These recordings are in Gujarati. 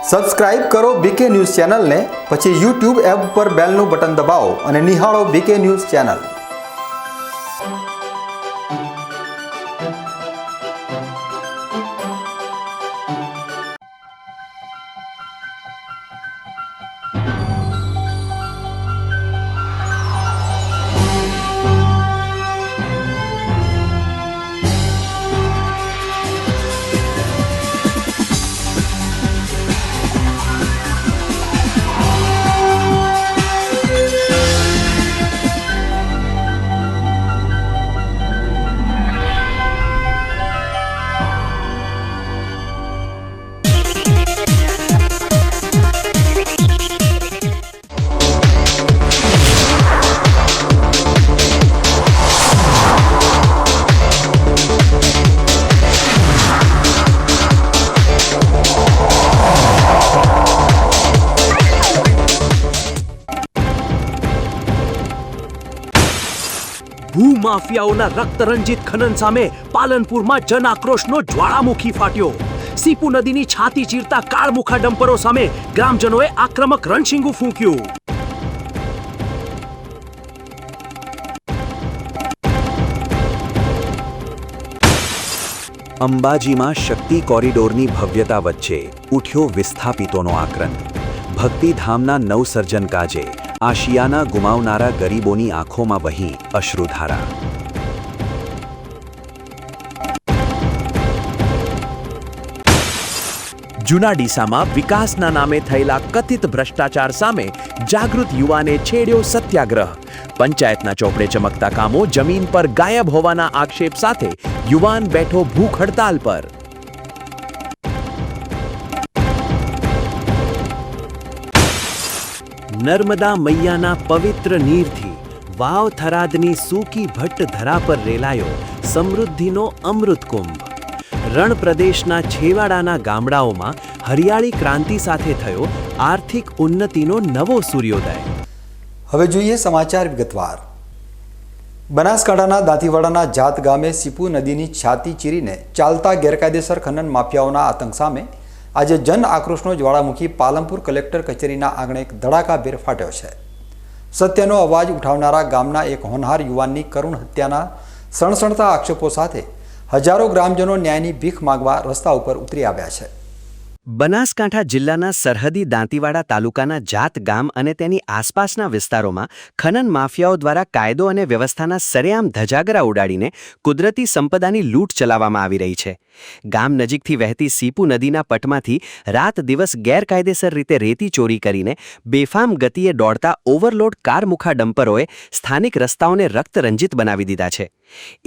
સબસ્ક્રાઇબ કરો બીકે ન્યૂઝ ચેનલને, પછી યુટ્યુબ એપ પર બેલનું બટન દબાવો અને નિહાળો બીકે ન્યૂઝ ચેનલ। ભૂમાફિયાઓના રક્તરંજિત ખનન સામે પાલનપુરમાં જન આક્રોશનો જ્વાળામુખી ફાટ્યો। સીપુ નદીની છાતી ચીરતા કાળમુખા ડમ્પરો સામે ગ્રામજનોએ આક્રમક રણશીંગું ફૂંક્યું। અંબાજીમાં શક્તિ કોરિડોરની ભવ્યતા વચ્ચે ઉઠ્યો વિસ્થાપિતોનો આક્રંદ। ભક્તિધામના નવસર્જન કાજે આશિયાના ગુમાવનારા ગરીબોની આંખોમાં વહી અશ્રુધારા। જૂના ડીસામાં વિકાસના નામે થયેલા કથિત ભ્રષ્ટાચાર સામે જાગૃત યુવાને છેડ્યો સત્યાગ્રહ। પંચાયતના ચોપડે ચમકતા કામો જમીન પર ગાયબ હોવાના આક્ષેપ સાથે યુવાન બેઠો ભૂખ હડતાલ પર। નર્મદા મૈયાના પવિત્ર નીરથી વાવ થરાદની સૂકી ભટ્ટ ધરા પર રેલાયો સમૃદ્ધિનો અમૃત કુંભ। રણ પ્રદેશના છેવાડાના ગામડાઓમાં હરિયાળી ક્રાંતિ સાથે થયો આર્થિક ઉન્નતિનો નવો સૂર્યોદય। હવે જોઈએ સમાચાર વિગતવાર। બનાસકાંઠાના દાંતીવાડાના જાત ગામે સીપુ નદીની છાતી ચીરીને ચાલતા ગેરકાયદેસર ખનન માફિયાઓના આતંક સામે આજે જન આક્રોશનો જ્વાળામુખી પાલનપુર કલેક્ટર કચેરીના આંગણે એક ધડાકાભેર ફાટ્યો છે। સત્યનો અવાજ ઉઠાવનારા ગામના એક હોનહાર યુવાનની કરુણ હત્યાના સણસણતા આક્ષેપો સાથે હજારો ગ્રામજનો ન્યાયની ભીખ માંગવા રસ્તા ઉપર ઉતરી આવ્યા છે। બનાસકાંઠા જિલ્લાના સરહદી દાંતીવાડા તાલુકાના જાત ગામ અને તેની આસપાસના વિસ્તારોમાં ખનન માફિયાઓ દ્વારા કાયદો અને વ્યવસ્થાના સરેઆમ ધજાગરા ઉડાડીને કુદરતી સંપદાની લૂંટ ચલાવવામાં આવી રહી છે। ગામ નજીકથી વહેતી સીપુ નદીના પટમાંથી રાત દિવસ ગેરકાયદેસર રીતે રેતી ચોરી કરીને બેફામ ગતિએ દોડતા ઓવરલોડ કારમુખા ડમ્પરોએ સ્થાનિક રસ્તાઓને રક્તરંજિત બનાવી દીધા છે।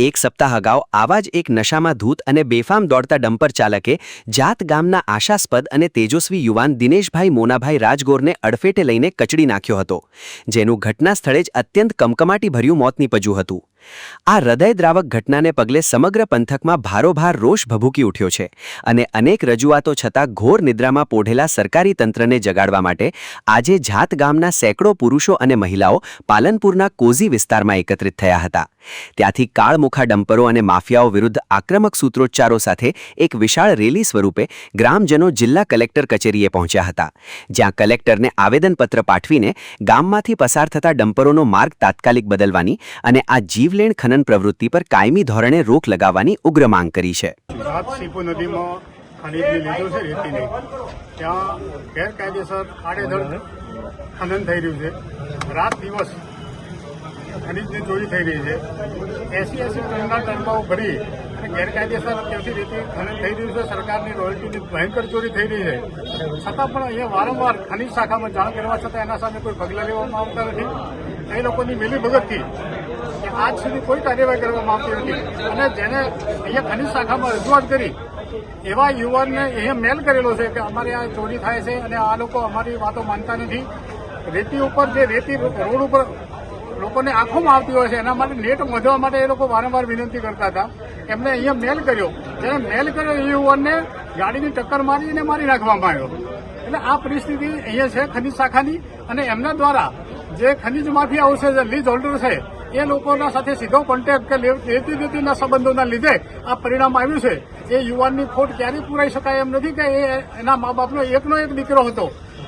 એક સપ્તાહ અગાઉ આવા જ એક નશામાં ધૂત અને બેફામ દોડતા ડમ્પર ચાલકે જાત ગામના આશાસ્પદ અને તેજસ્વી યુવાન દિનેશભાઈ મોનાભાઈ રાજગોરને અડફેટે લઈને કચડી નાખ્યો હતો, જેનું ઘટના સ્થળે જ અત્યંત કમકમાટીભર્યું મોત નીપજ્યું હતું। આ હૃદયદ્રાવક ઘટનાને પગલે સમગ્ર પંથકમાં ભારોભાર રોષ ભભૂકી ઉઠ્યો છે અને અનેક રજૂઆતો છતાં ઘોર નિદ્રામાં પોઢેલા સરકારી તંત્રને જગાડવા માટે આજે જાત ગામના સેંકડો પુરુષો અને મહિલાઓ પાલનપુરના કોઝી વિસ્તારમાં એકત્રિત થયા હતા। ત્યાંથી કાળમુખા ડમ્પરો અને માફિયાઓ વિરુદ્ધ આક્રમક સૂત્રોચ્ચારો સાથે એક વિશાળ રેલી સ્વરૂપે ગ્રામજનો જિલ્લા કલેક્ટર કચેરીએ પહોંચ્યા હતા, જ્યાં કલેક્ટરને આવેદનપત્ર પાઠવીને ગામમાંથી પસાર થતા ડમ્પરોનો માર્ગ તાત્કાલિક બદલવાની અને આ જીવલેણ ખનન પ્રવૃત્તિ પર કાયમી ધોરણે રોક લગાવવાની ઉગ્ર માંગ કરી છે। સીપુ નદીમાં ખનીજની લીધું છે રેતીની, ત્યાં ગેરકાયદેસર આડેધડ ખનન થઈ રહ્યું છે। રાત દિવસ ખનીજની ચોરી થઈ રહી છે। 80 ટનના ટનકાઓ ભરી અને ગેરકાયદેસર ત્યાંથી રેતી ખનન થઈ રહ્યું છે। સરકારની રોયલ્ટીની ભયંકર ચોરી થઈ રહી છે, છતાં પણ અહીંયા વારંવાર ખનીજ શાખામાં જાણ કરવા છતાં એના સામે કોઈ પગલાં લેવામાં આવતા નથી। એ લોકોની મિલીભગતથી આજ સુધી કોઈ કાર્યવાહી કરવામાં આવતી નથી અને જેને અહીંયા ખનીજ શાખામાં રજૂઆત કરી એવા યુવાનને અહીંયા મેલ કરેલો છે કે અમારે આ ચોરી થાય છે અને આ લોકો અમારી વાતો માનતા નથી। રેતી ઉપર જે રેતી રોડ ઉપર લોકોને આંખોમાં આવતી હોય છે એના માટે નેટ વધવા માટે એ લોકો વારંવાર વિનંતી કરતા હતા। એમને અહીંયા મેલ કર્યો, જેને મેલ કર્યો એ યુવાનને ગાડીની ટક્કર મારી અને મારી નાખવામાં આવ્યો। એટલે આ પરિસ્થિતિ અહીંયા છે ખનીજ શાખાની અને એમના દ્વારા જે ખનીજ માફિયાઓ છે, જે લીઝ હોલ્ડર છે, એ લોકોના સાથે સીધો કોન્ટેક્ટ કે લેતી દેતીના સંબંધોના લીધે આ પરિણામ આવ્યું છે. એ યુવાનની ખોટ ક્યારેય પૂરાઈ શકાય એમ નથી કે એ એના મા બાપનો એકનો એક દીકરો હતો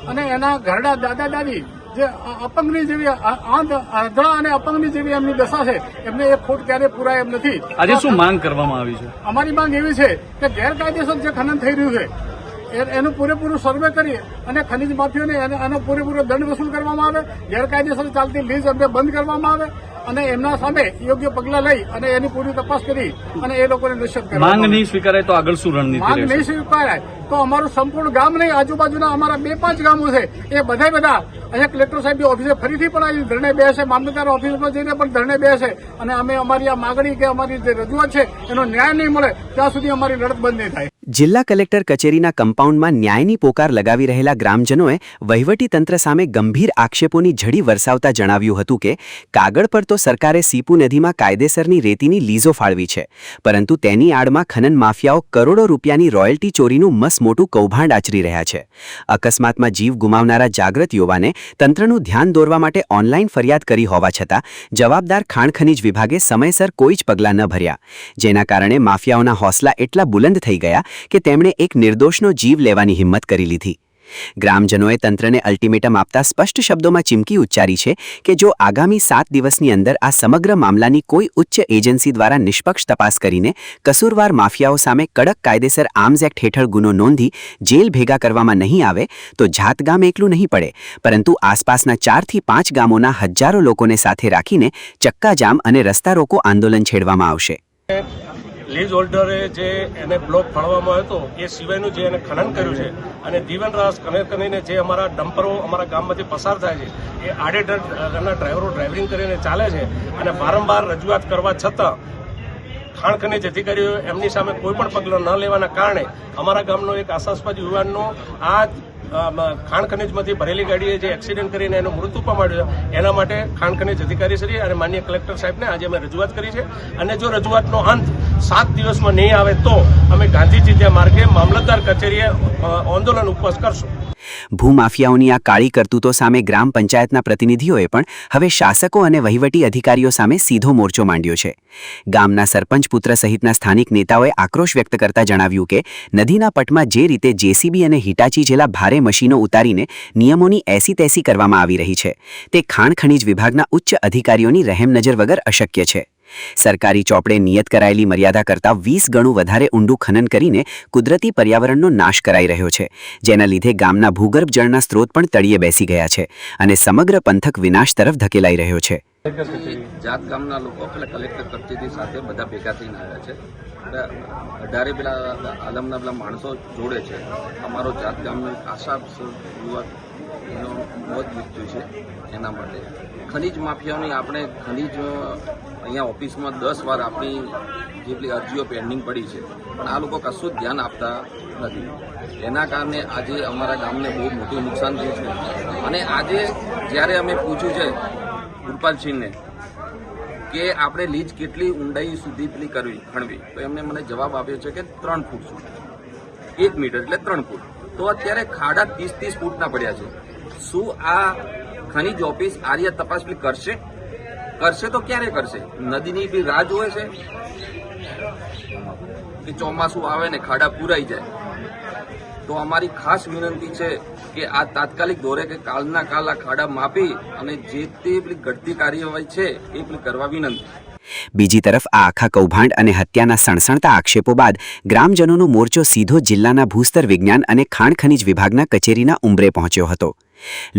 અને એના ઘરડા દાદા દાદી જે અપંગની જેવી આંધળા અને અપંગની જેવી એમની દશા છે, એમને એ ખોટ ક્યારેય પૂરાય એમ નથી. આજે શું માંગ કરવામાં આવી છે? અમારી માંગ એવી છે કે ગેરકાયદેસર જે ખનન થઈ રહ્યું છે એનું પૂરેપૂરું સર્વે કરી અને ખનીજ માફિયોને એનો પૂરેપૂરો દંડ વસૂલ કરવામાં આવે, ગેરકાયદેસર ચાલતી લીઝ એમને બંધ કરવામાં આવે અને એમના સામે યોગ્ય પગલાં લઈ અને એની પૂરી તપાસ કરી અને એ લોકોને નિશ્ચિત કરવા. માંગ નહીં સ્વીકારાય તો આગળ શું રણનીતિ માંગ રહેશે? નહીં સ્વીકારાય તો અમારું સંપૂર્ણ ગામ નહીં, આજુબાજુના અમારા 2-5 ગામો છે એ બધા અહીંયા કલેક્ટર સાહેબની ઓફિસે ફરીથી પણ આવી ધરણે બેસે, મામલતદાર ઓફિસમાં જઈને પણ ધરણે બેસે અને અમે અમારી આ માગણી કે અમારી જે રજૂઆત છે એનો ન્યાય નહીં મળે ત્યાં સુધી અમારી લડત બંધ નહીં થાય. જિલ્લા કલેક્ટર કચેરીના કમ્પાઉન્ડમાં ન્યાયની પોકાર લગાવી રહેલા ગ્રામજનોએ વહીવટીતંત્ર સામે ગંભીર આક્ષેપોની ઝડી વરસાવતા જણાવ્યું હતું કે કાગળ પર તો સરકારે સીપુ નદીમાં કાયદેસરની રેતીની લીઝો ફાળવી છે, પરંતુ તેની આડમાં ખનન માફિયાઓ કરોડો રૂપિયાની રોયલ્ટી ચોરીનું મસમોટું કૌભાંડ આચરી રહ્યા છે. અકસ્માતમાં જીવ ગુમાવનારા જાગૃત યુવાને તંત્રનું ધ્યાન દોરવા માટે ઓનલાઈન ફરિયાદ કરી હોવા છતાં જવાબદાર ખાણ ખનીજ વિભાગે સમયસર કોઈ જ પગલાં ન ભર્યા, જેના કારણે માફિયાઓના હોસલા એટલા બુલંદ થઈ ગયા કે તેમણે એક નિર્દોષનો જીવ લેવાની હિંમત કરી લીધી. ગ્રામજનોએ તંત્રને અલ્ટિમેટમ આપતા સ્પષ્ટ શબ્દોમાં ચીમકી ઉચ્ચારી છે કે જો આગામી 7 દિવસની અંદર આ સમગ્ર મામલાની કોઈ ઉચ્ચ એજન્સી દ્વારા નિષ્પક્ષ તપાસ કરીને કસૂરવાર માફિયાઓ સામે કડક કાયદેસર આર્મ્સ એક્ટ હેઠળ ગુનો નોંધી જેલ ભેગા કરવામાં નહીં આવે તો જાતગામ એકલું નહીં પડે, પરંતુ આસપાસના 4 થી 5 ગામોના હજારો લોકોને સાથે રાખીને ચક્કાજામ અને રસ્તા રોકો આંદોલન છેડવામાં આવશે. લીઝ હોલ્ડરે જે એને બ્લોક ફાળવવામાં આવ્યો હતો એ સિવાયનું જે એને ખનન કર્યું છે અને જીવન રાસ કરીને જે અમારા ડમ્પરો અમારા ગામમાંથી પસાર થાય છે એ આડેધડના ડ્રાઈવરો ડ્રાઇવિંગ કરીને ચાલે છે અને વારંવાર રજૂઆત કરવા છતાં ખાણ ખનીજ અધિકારીઓ એમની સામે કોઈ પણ પગલાં ન લેવાના કારણે અમારા ગામનો એક આશાસ્પદ યુવાનનો આ ખાણ ખનીજમાંથી ભરેલી ગાડીએ જે એક્સિડન્ટ કરીને એનું મૃત્યુ પામ્યું એના માટે ખાણ ખનીજ અધિકારી શ્રી અને માનનીય કલેક્ટર સાહેબને આજે અમે રજૂઆત કરી છે અને જો રજૂઆતનો અંત 7 દિવસમાં નહીં આવે તો અમે ગાંધીજી ત્યાં માર્ગે મામલતદાર કચેરીએ આંદોલન ઉપવાસ કરશું. ભૂમાફિયાઓની આ કાળી કરતૂતો સામે ગ્રામ પંચાયતના પ્રતિનિધિઓએ પણ હવે શાસકો અને વહીવટી અધિકારીઓ સામે સીધો મોરચો માંડ્યો છે. ગામના સરપંચ પુત્ર સહિતના સ્થાનિક નેતાઓએ આક્રોશ વ્યક્ત કરતા જણાવ્યું કે નદીના પટમાં જે રીતે જેસીબી અને હિટાચી જેલા ભારે મશીનો ઉતારીને નિયમોની એસી-તેસી કરવામાં આવી રહી છે તે ખાણ ખનીજ વિભાગના ઉચ્ચ અધિકારીઓની રહેમનજર વગર અશક્ય છે. સરકારી ચોપડે નિયત કરાયેલી મર્યાદા કરતાં 20 ગણું વધારે ઊંડું ખનન કરીને કુદરતી પર્યાવરણનો નાશ કરાઈ રહ્યો છે, જેના લીધે ગામના ભૂગર્ભ જળના સ્ત્રોત પણ તળિયે બેસી ગયા છે અને સમગ્ર પંથક વિનાશ તરફ ધકેલાઈ રહ્યો છે. જાત ગામના લોકો પેલા કલેક્ટર કચેરી સાથે બધા ભેગા થઈને આવ્યા છે. 18 પેલા આલમના પેલા માણસો જોડે છે. અમારો જાત ગામનો આશા યુવક એનો મોત નીપજ્યું છે. એના માટે ખનીજ માફિયાઓની આપણે ખનીજ અહીંયા ઓફિસમાં 10 વાર આપણી જેટલી અરજીઓ પેન્ડિંગ પડી છે, પણ આ લોકો કશું જ ધ્યાન આપતા નથી. એના કારણે આજે અમારા ગામને બહુ મોટું નુકસાન થયું છે. અને આજે જ્યારે અમે પૂછ્યું છે ગુરપાલસિંહને કે આપણે લીજ કેટલી ઊંડાઈ સુધી પેલી ખણવી, તો એમને મને જવાબ આપ્યો છે કે 3 ફૂટ સુધી, 1 મીટર એટલે 3 ફૂટ. તો અત્યારે ખાડા 30-30 ફૂટના પડ્યા છે. શું આ ખનીજ ઓફિસ આર્ય તપાસ કરશે તો ક્યારે કરશે? નદીની બી રાહ જોવે છે કે ચોમાસું આવે ને ખાડા પૂરાઈ જાય. તો અમારી ખાસ વિનંતી છે કે આ તાત્કાલિક ધોરે કે કાલના કાલ આ ખાડા માપી અને જે તે પેલી ઘટતી કાર્યવાહી છે એ પેલી કરવા વિનંતી. બીજી તરફ આ આખા કૌભાંડ અને હત્યાના સણસણતા આક્ષેપો બાદ ગ્રામજનોનો મોરચો સીધો જિલ્લાના ભૂસ્તર વિજ્ઞાન અને ખાણ ખનીજ વિભાગના કચેરીના ઉંબરે પહોંચ્યો હતો.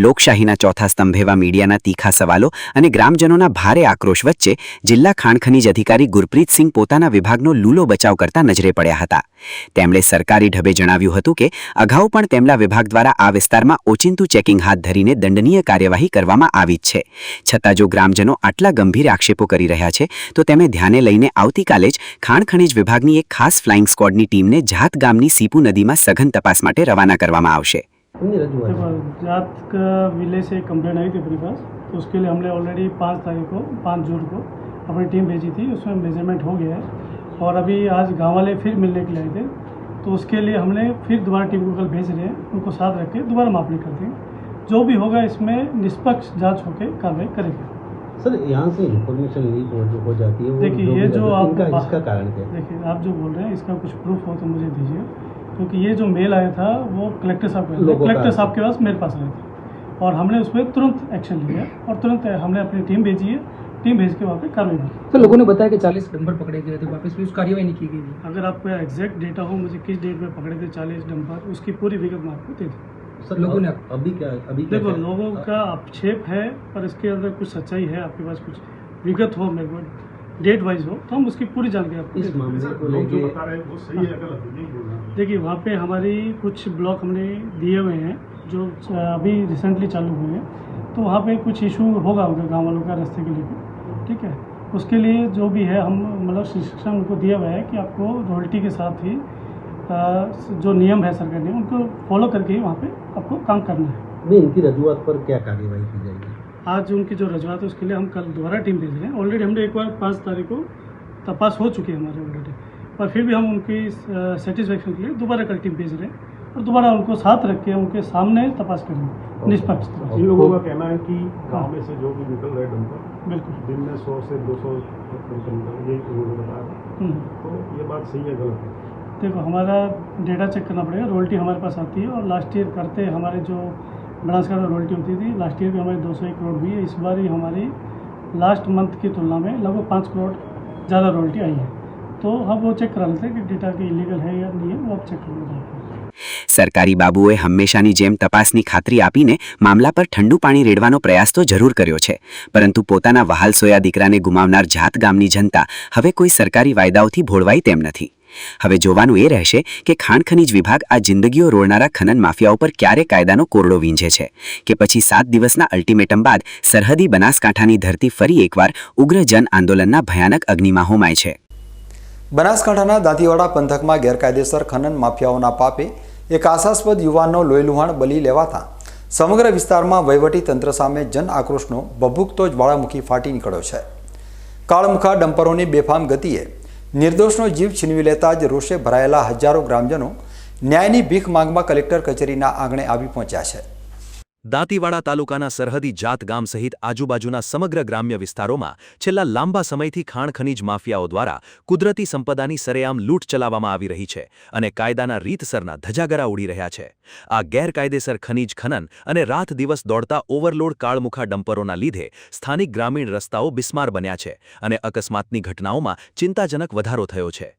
લોકશાહીના ચોથા સ્તંભ એવા મીડિયાના તીખા સવાલો અને ગ્રામજનોના ભારે આક્રોશ વચ્ચે જિલ્લા ખાણ ખનીજ અધિકારી ગુરપ્રીતસિંહ પોતાના વિભાગનો લૂલો બચાવ કરતા નજરે પડ્યા હતા. તેમણે સરકારી ઢબે જણાવ્યું હતું કે અગાઉ પણ તેમના વિભાગ દ્વારા આ વિસ્તારમાં ઓચિંતું ચેકિંગ હાથ ધરીને દંડનીય કાર્યવાહી કરવામાં આવી જ છે. છતાં જો ગ્રામજનો આટલા ગંભીર આક્ષેપો કરી રહ્યા છે તો તેમને ધ્યાને લઈને આવતીકાલે જ ખાણ ખનીજ વિભાગની એક ખાસ ફ્લાઇંગ સ્ક્વોડની ટીમને જાત ગામની સીપુ નદીમાં સઘન તપાસ માટે રવાના કરવામાં આવશે. जात का विलेज से कंप्लेन आई थी अपने पास, तो उसके लिए हमने ऑलरेडी 5 जून को अपनी टीम भेजी थी. उसमें मेजरमेंट हो गया है और अभी आज गाँव वाले फिर मिलने के लिए आए थे, तो उसके लिए हमने फिर दोबारा टीम को कल भेज रहे हैं. उनको साथ रख के दोबारा मापनी करते हैं. जो भी होगा इसमें निष्पक्ष जांच होकर कार्रवाई करेंगे. सर यहाँ से इंफॉर्मेशन लीक हो जाती है, वो देखिए, जो ये भी जो जाता है, आप इनका इसका कारण क्या है? देखिए, आप जो बोल रहे हैं इसका कुछ प्रूफ हो तो मुझे दीजिए, क्योंकि ये जो मेल आया था वो कलेक्टर साहब के लोगों का कलेक्टर साहब के पास मेरे पास आया था और हमने उस पर तुरंत एक्शन लिया और तुरंत हमने अपनी टीम भेजी है, टीम भेज के वहाँ पे कार्रवाई की। तो लोगों ने बताया कि 40 डंपर पकड़े गए थे, वापस भी उस कार्रवाई नहीं की गई थी। अगर आपको एग्जैक्ट डेटा हो मुझे किस डेट में पकड़े थे 40 डंपर, उसकी पूरी विगत मैं आपको दे दूँ। सर लोगों ने अभी क्या देखो, लोगों का आक्षेप है पर इसके अंदर कुछ सच्चाई है, आपके पास कुछ विगत हो, मेरे को डेट वाइज हो तो हम उसकी पूरी जानकारी आपको इस मामले को लेके देखिए, वहाँ पे हमारी कुछ ब्लॉक हमने दिए हुए हैं जो अभी रिसेंटली चालू हुए हैं, तो वहाँ पे कुछ इशू होगा उनके गाँव वालों का रास्ते के लिए, ठीक है। उसके लिए जो भी है हम मतलब शिक्षण उनको दिया हुआ है कि आपको रॉयल्टी के साथ ही जो नियम है सरकार ने उनको फॉलो करके ही वहाँ पे आपको काम करना है। नहीं, इनकी रजूआत पर क्या कार्रवाई की जाएगी? आज उनकी जो रजूआत है उसके लिए हम कल दोबारा टीम भेज रहे हैं। ऑलरेडी हमने एक बार 5 तारीख को तपास हो चुकी है हमारे ऑलरेडी, पर फिर भी हम उनकी सेटिस्फेक्शन के लिए दोबारा कल टीम भेज रहे हैं और दोबारा उनको साथ रख के उनके सामने तपास करेंगे, निष्पक्ष तपास। इन लोगों का कहना है कि गांव में से जो भी निकल रहे डंपर बिल्कुल दिन में 100 से 200 डंपर निकल, यही उन्होंने बताया। तो ये बात सही है गलत है? देखो, हमारा डेटा चेक करना पड़ेगा। रॉयल्टी हमारे पास आती है और लास्ट ईयर करते हमारे जो बनासकांठा रॉयल्टी होती थी, लास्ट ईयर भी हमारी 201 करोड़ हुई है। इस बार ही हमारी लास्ट मंथ की तुलना में लगभग 5 करोड़ ज़्यादा रॉयल्टी आई है, तो हम वो चेक करा लेते हैं कि डेटा की इलीगल है या नहीं है, वो आप चेक कर लेते हैं। સરકારી બાબુઓએ હંમેશાની જેમ તપાસની ખાતરી આપીને મામલા પર ઠંડુ પાણી રેડવાનો પ્રયાસ તો જરૂર કર્યો છે, પરંતુ પોતાના વહાલસોયા દીકરાને ગુમાવનાર જાત ગામની જનતા હવે કોઈ સરકારી વાયદાઓથી ભોળવાય તેમ નથી. હવે જોવાનું એ રહેશે કે ખાણ ખનીજ વિભાગ આ જિંદગીઓ રોળનારા ખનન માફિયાઓ પર ક્યારે કાયદાનો કોરડો વીંઝે છે કે પછી 7 દિવસના અલ્ટિમેટમ બાદ સરહદી બનાસકાંઠાની ધરતી ફરી એકવાર ઉગ્ર જન આંદોલનના ભયાનક અગ્નિમાં હોમાય છે. બનાસકાંઠાના દાંતીવાડા પંથકમાં ગેરકાયદેસર ખનન માફિયાઓના પાપે એક આશાસ્પદ યુવાનનો લોહીલુહાણ બલી લેવાતા સમગ્ર વિસ્તારમાં વહીવટી તંત્ર સામે જન આક્રોશનો ભભૂકતો જ્વાળામુખી ફાટી નીકળ્યો છે. કાળમુખા ડમ્પરોની બેફામ ગતિએ નિર્દોષનો જીવ છીનવી લેતા જ રોષે ભરાયેલા હજારો ગ્રામજનો ન્યાયની ભીખ માંગવા કલેક્ટર કચેરીના આંગણે આવી પહોંચ્યા છે. દાંતીવાડા તાલુકાના સરહદી જાત ગામ સહિત આજુબાજુના સમગ્ર ગ્રામ્ય વિસ્તારોમાં છેલ્લા લાંબા સમયથી ખાણ ખનીજ માફિયાઓ દ્વારા કુદરતી સંપદાની સરેઆમ લૂંટ ચલાવવામાં આવી રહી છે અને કાયદાના રીતસરના ધજાગરા ઉડી રહ્યા છે. આ ગેરકાયદેસર ખનીજ ખનન અને રાત દિવસ દોડતા ઓવરલોડ કાળમુખા ડમ્પરોના લીધે સ્થાનિક ગ્રામીણ રસ્તાઓ બિસ્માર બન્યા છે અને અકસ્માતની ઘટનાઓમાં ચિંતાજનક વધારો થયો છે.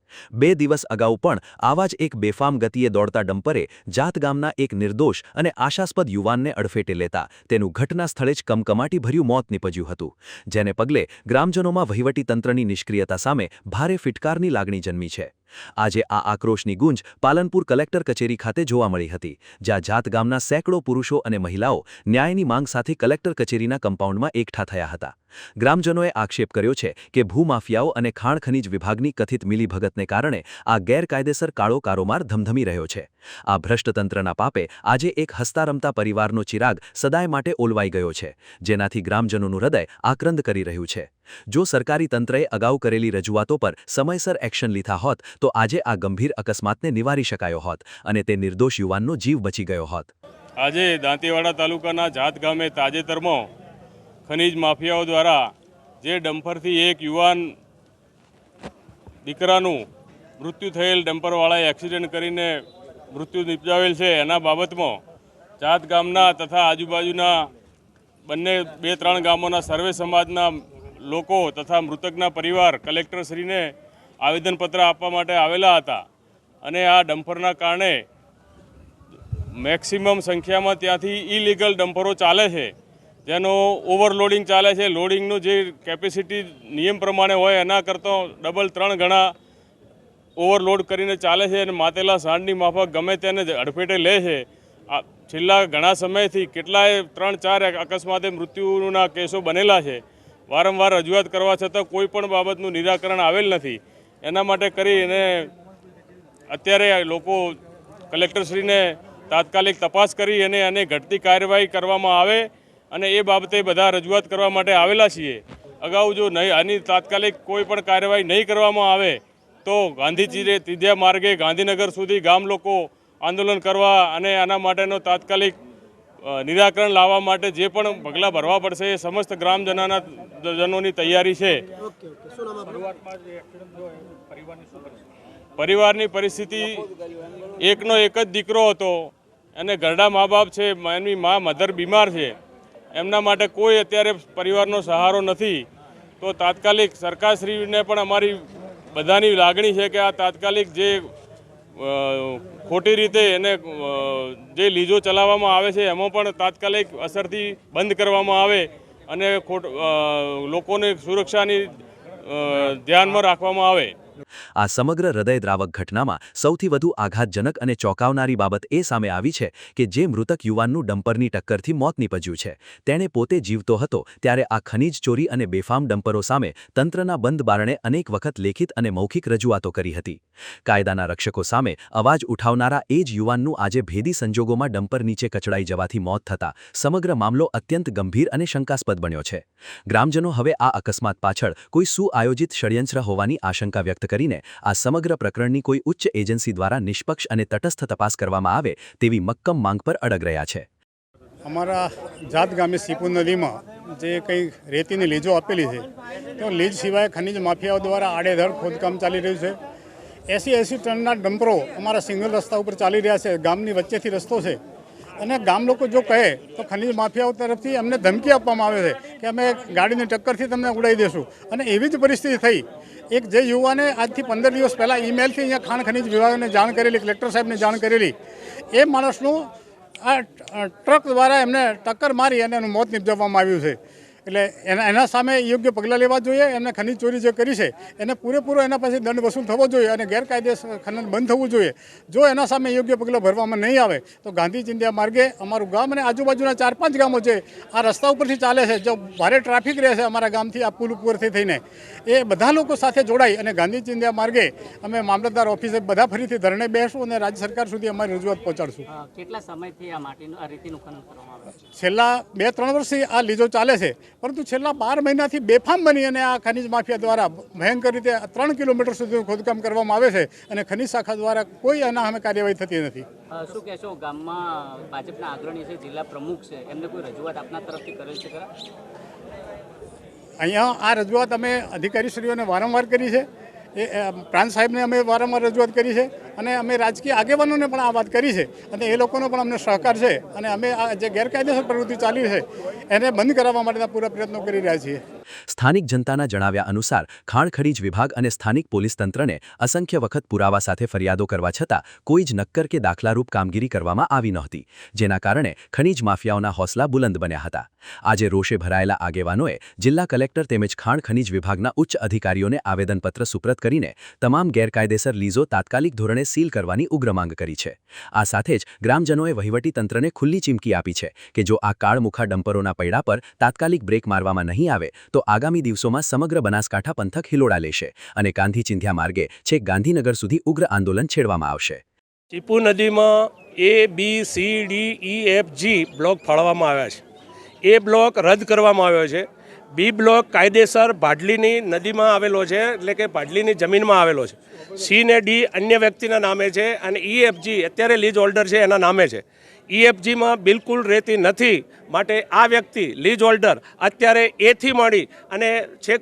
2 દિવસ અગાઉ પણ આવા જ એક બેફામ ગતિએ દોડતા ડમ્પરે જાત ગામના એક નિર્દોષ અને આશાસ્પદ યુવાનને અડફેટે લેતા તેનું ઘટના સ્થળે જ કમકમાટીભર્યું મોત નીપજ્યું હતું, જેને પગલે ગ્રામજનોમાં વહીવટીતંત્રની નિષ્ક્રિયતા સામે ભારે ફિટકારની લાગણી જન્મી છે. આજે આ આક્રોશની ગુંજ પાલનપુર કલેક્ટર કચેરી ખાતે જોવા મળી હતી, જ્યાં જાત ગામના સેંકડો પુરુષો અને મહિલાઓ ન્યાયની માંગ સાથે કલેક્ટર કચેરીના કમ્પાઉન્ડમાં એકઠા થયા હતા. ગ્રામજનોએ આક્ષેપ કર્યો છે કે ભૂમાફિયાઓ અને ખાણ ખનીજ વિભાગની કથિત મિલીભગતને કારણે આ ગેરકાયદેસર કાળો કારોબાર ધમધમી રહ્યો છે. આ ભ્રષ્ટતંત્રના પાપે આજે એક હસતા રમતા પરિવારનો ચિરાગ સદાય માટે ઓલવાઈ ગયો છે, જેનાથી ગ્રામજનોનું હૃદય આક્રંદ કરી રહ્યું છે. જો સરકારી તંત્રએ અગાઉ કરેલી રજૂઆતો પર સમયસર એક્શન લીધા હોત તો આજે આ ગંભીર અકસ્માતને નિવારી શકાયો હોત અને તે નિર્દોષ યુવાનનો જીવ બચી ગયો હોત. આજે દાંતીવાડા તાલુકાના જાત ગામે તાજેતરમાં ખનીજ માફિયાઓ દ્વારા જે ડમ્પરથી એક યુવાન દીકરાનું મૃત્યુ થયેલ ડમ્પરવાળાએ એક્સિડન્ટ કરીને મૃત્યુ નિપજાવેલ છે, એના બાબતમાં જાત ગામના તથા આજુબાજુના બંને 2-3 ગામોના સર્વે સમાજના લોકો તથા મૃતકના પરિવાર કલેક્ટરશ્રીને આવેદનપત્ર આપવા માટે આવેલા હતા અને આ ડમ્પરના કારણે મેક્સિમમ સંખ્યામાં ત્યાંથી ઇલીગલ ડમ્પરો ચાલે છે, જેનો ઓવરલોડિંગ ચાલે છે. લોડિંગનું જે કેપેસિટી નિયમ પ્રમાણે હોય એના કરતાં ડબલ 3 ગણા ઓવરલોડ કરીને ચાલે છે અને માતેલા સાંડની માફક ગમે તેને અડફેટે લે છે. છેલ્લા ઘણા સમયથી કેટલાય 3-4 અકસ્માતે મૃત્યુના કેસો બનેલા છે. વારંવાર રજૂઆત કરવા છતાં કોઈ પણ બાબતનું નિરાકરણ આવેલ નથી. એના માટે કરીને અત્યારે લોકો કલેક્ટરશ્રીને તાત્કાલિક તપાસ કરી અને ઘટતી કાર્યવાહી કરવામાં આવે અને એ બાબતે બધા રજૂઆત કરવા માટે આવેલા છીએ. અગાઉ જો નહીં આની તાત્કાલિક કોઈ પણ કાર્યવાહી નહીં કરવામાં આવે તો ગાંધીજીએ ત્રીજા માર્ગે ગાંધીનગર સુધી ગામ લોકો આંદોલન કરવા અને આના માટેનો તાત્કાલિક નિરાકરણ લાવવા માટે જે પણ પગલાં ભરવા પડશે એ સમસ્ત જનોની તૈયારી છે. પરિવારની પરિસ્થિતિ એકનો એક જ દીકરો હતો અને ઘરડા મા બાપ છે, એમની મધર બીમાર છે, એમના માટે કોઈ અત્યારે પરિવારનો સહારો નથી. તો તાત્કાલિક સરકારશ્રીને પણ અમારી બધાની લાગણી છે કે આ તાત્કાલિક જે ખોટી રીતે એને જે લીજો ચલાવવામાં આવે છે એમાં પણ તાત્કાલિક અસરથી બંધ કરવામાં આવે અને લોકોની સુરક્ષાની ધ્યાનમાં રાખવામાં આવે. આ સમગ્ર હૃદયદ્રાવક ઘટનામાં સૌથી વધુ આઘાતજનક અને ચોંકાવનારી બાબત એ સામે આવી છે કે જે મૃતક યુવાનનું ડમ્પરની ટક્કરથી મોત નીપજ્યું છે, તેણે પોતે જીવતો હતો ત્યારે આ ખનીજ ચોરી અને બેફામ ડમ્પરો સામે તંત્રના બંધ બારણે અનેક વખત લેખિત અને મૌખિક રજૂઆતો કરી હતી. કાયદાના રક્ષકો સામે અવાજ ઉઠાવનારા એ જ યુવાનનું આજે ભેદી સંજોગોમાં ડમ્પર નીચે કચડાઈ જવાથી મોત થતાં સમગ્ર મામલો અત્યંત ગંભીર અને શંકાસ્પદ બન્યો છે. ગ્રામજનો હવે આ અકસ્માત પાછળ કોઈ સુઆયોજિત ષડયંત્ર હોવાની આશંકા વ્યક્ત કરીને આ સમગ્ર પ્રકરણની કોઈ ઉચ્ચ એજન્સી દ્વારા નિષ્પક્ષ અને તટસ્થ તપાસ કરવામાં આવે તેવી મક્કમ માંગ પર અડગ રહ્યા છે. અમારા જાત ગામે સીપુ નદીમાં જે કંઈ રેતીની લીજો આપેલી છે તો લીજ સિવાય ખનીજ માફિયાઓ દ્વારા આડેધડ ખોદકામ ચાલી રહ્યું છે. 80 ટનના ડમ્પરો અમારા સિંગલ રસ્તા ઉપર ચાલી રહ્યા છે. ગામની વચ્ચેથી રસ્તો છે અને ગામ લોકો જો કહે તો ખનીજ માફિયાઓ તરફથી અમને ધમકી આપવામાં આવે છે કે અમે ગાડીની ટક્કરથી તમને ઉડાવી દઈશું. અને એવી જ પરિસ્થિતિ થઈ. એક જે યુવાને આજથી 15 દિવસ પહેલાં ઈમેલથી અહીંયા ખાણ ખનીજ વિભાગને જાણ કરેલી, કલેક્ટર સાહેબને જાણ કરેલી, એ માણસનું આ ટ્રક દ્વારા એમને ટક્કર મારી અને એનું મોત નિપજાવવામાં આવ્યું છે. એટલે એના સામે યોગ્ય પગલાં લેવા જોઈએ. એમને ખનીજ ચોરી જે કરી છે એને પૂરેપૂરો એના પાસે દંડ વસૂલ થવો જોઈએ અને ગેરકાયદેસર ખનન બંધ થવું જોઈએ. જો એના સામે યોગ્ય પગલાં ભરવામાં નહીં આવે તો ગાંધી ચિંધ્યા માર્ગે અમારું ગામ અને આજુબાજુના 4-5 ગામો છે આ રસ્તા ઉપરથી ચાલે છે, જો ભારે ટ્રાફિક રહે છે અમારા ગામથી આ પુલ ઉપરથી થઈને, એ બધા લોકો સાથે જોડાઈ અને ગાંધી ચિંધ્યા માર્ગે અમે મામલતદાર ઓફિસે બધા ફરીથી ધરણે બેસશું અને રાજ્ય સરકાર સુધી અમારી રજૂઆત પહોંચાડશું. કેટલા સમયથી આ રેતીનું ખનન કરવામાં આવે છે? છેલ્લા 2-3 વર્ષથી આ લીજો ચાલે છે, પરંતુ છેલ્લા 12 મહિનાથી બેફામ બની અને આ ખનીજ માફિયા દ્વારા ભયંકર રીતે 3 કિલોમીટર સુધી ખોદકામ કરવામાં આવે છે અને ખનીજ શાખા દ્વારા કોઈ એના સામે કાર્યવાહી થતી નથી. શું કહેશો, ગામમાં ભાજપના અગ્રણી છે, જિલ્લા પ્રમુખ છે, એમને કોઈ રજૂઆત આપના તરફથી કરેલ છે ખરા? અહીંયા આ રજૂઆત અમે અધિકારીશ્રીઓને વારંવાર કરી છે. એ પ્રાંત સાહેબને અમે વારંવાર રજૂઆત કરી છે અને અમે રાજકીય આગેવાનોને પણ આ વાત કરી છે અને એ લોકોનો પણ અમને સહકાર છે અને અમે આ જે ગેરકાયદેસર પ્રવૃત્તિ ચાલી છે એને બંધ કરાવવા માટેના પૂરા પ્રયત્નો કરી રહ્યા છીએ. સ્થાનિક જનતાના જણાવ્યા અનુસાર ખાણ ખનીજ વિભાગ અને સ્થાનિક પોલીસ તંત્રને અસંખ્ય વખત પુરાવા સાથે ફરિયાદો કરવા છતાં કોઈ જ નક્કર કે દાખલારૂપ કામગીરી કરવામાં આવી નહોતી, જેના કારણે ખનીજ માફિયાઓના હોસલા બુલંદ બન્યા હતા. આજે રોષે ભરાયેલા આગેવાનોએ જિલ્લા કલેક્ટર તેમજ ખાણ ખનીજ વિભાગના ઉચ્ચ અધિકારીઓને આવેદનપત્ર સુપ્રત કરીને તમામ ગેરકાયદેસર લીઝો તાત્કાલિક ધોરણે સીલ કરવાની ઉગ્ર માંગ કરી છે. આ સાથે જ ગ્રામજનોએ વહીવટી તંત્રને ખુલ્લી ચીમકી આપી છે કે જો આ કાળમુખા ડમ્પરોના પૈડા પર તાત્કાલિક બ્રેક મારવામાં નહીં આવે તો આગામી દિવસોમાં સમગ્ર બનાસકાંઠા પંથક હિલોડા લેશે અને ગાંધી ચિંધ્યા માર્ગે છેક ગાંધીનગર સુધી ઉગ્ર આંદોલન છેડવામાં આવશે. સીપુ નદીમાં ABCDEFG બ્લોક ફાળવવામાં આવ્યા છે. એ બ્લોક રદ કરવામાં આવ્યો છે. બી બ્લોક કાયદેસર ભાડલીની નદીમાં આવેલો છે, એટલે કે ભાડલીની જમીનમાં આવેલો છે. સી ને ડી અન્ય વ્યક્તિના નામે છે અને EFG અત્યારે લીઝ હોલ્ડર છે એના નામે છે. EFGમાં બિલકુલ રહેતી નથી, માટે આ વ્યક્તિ લીઝ હોલ્ડર અત્યારે એથી મળી અને છેક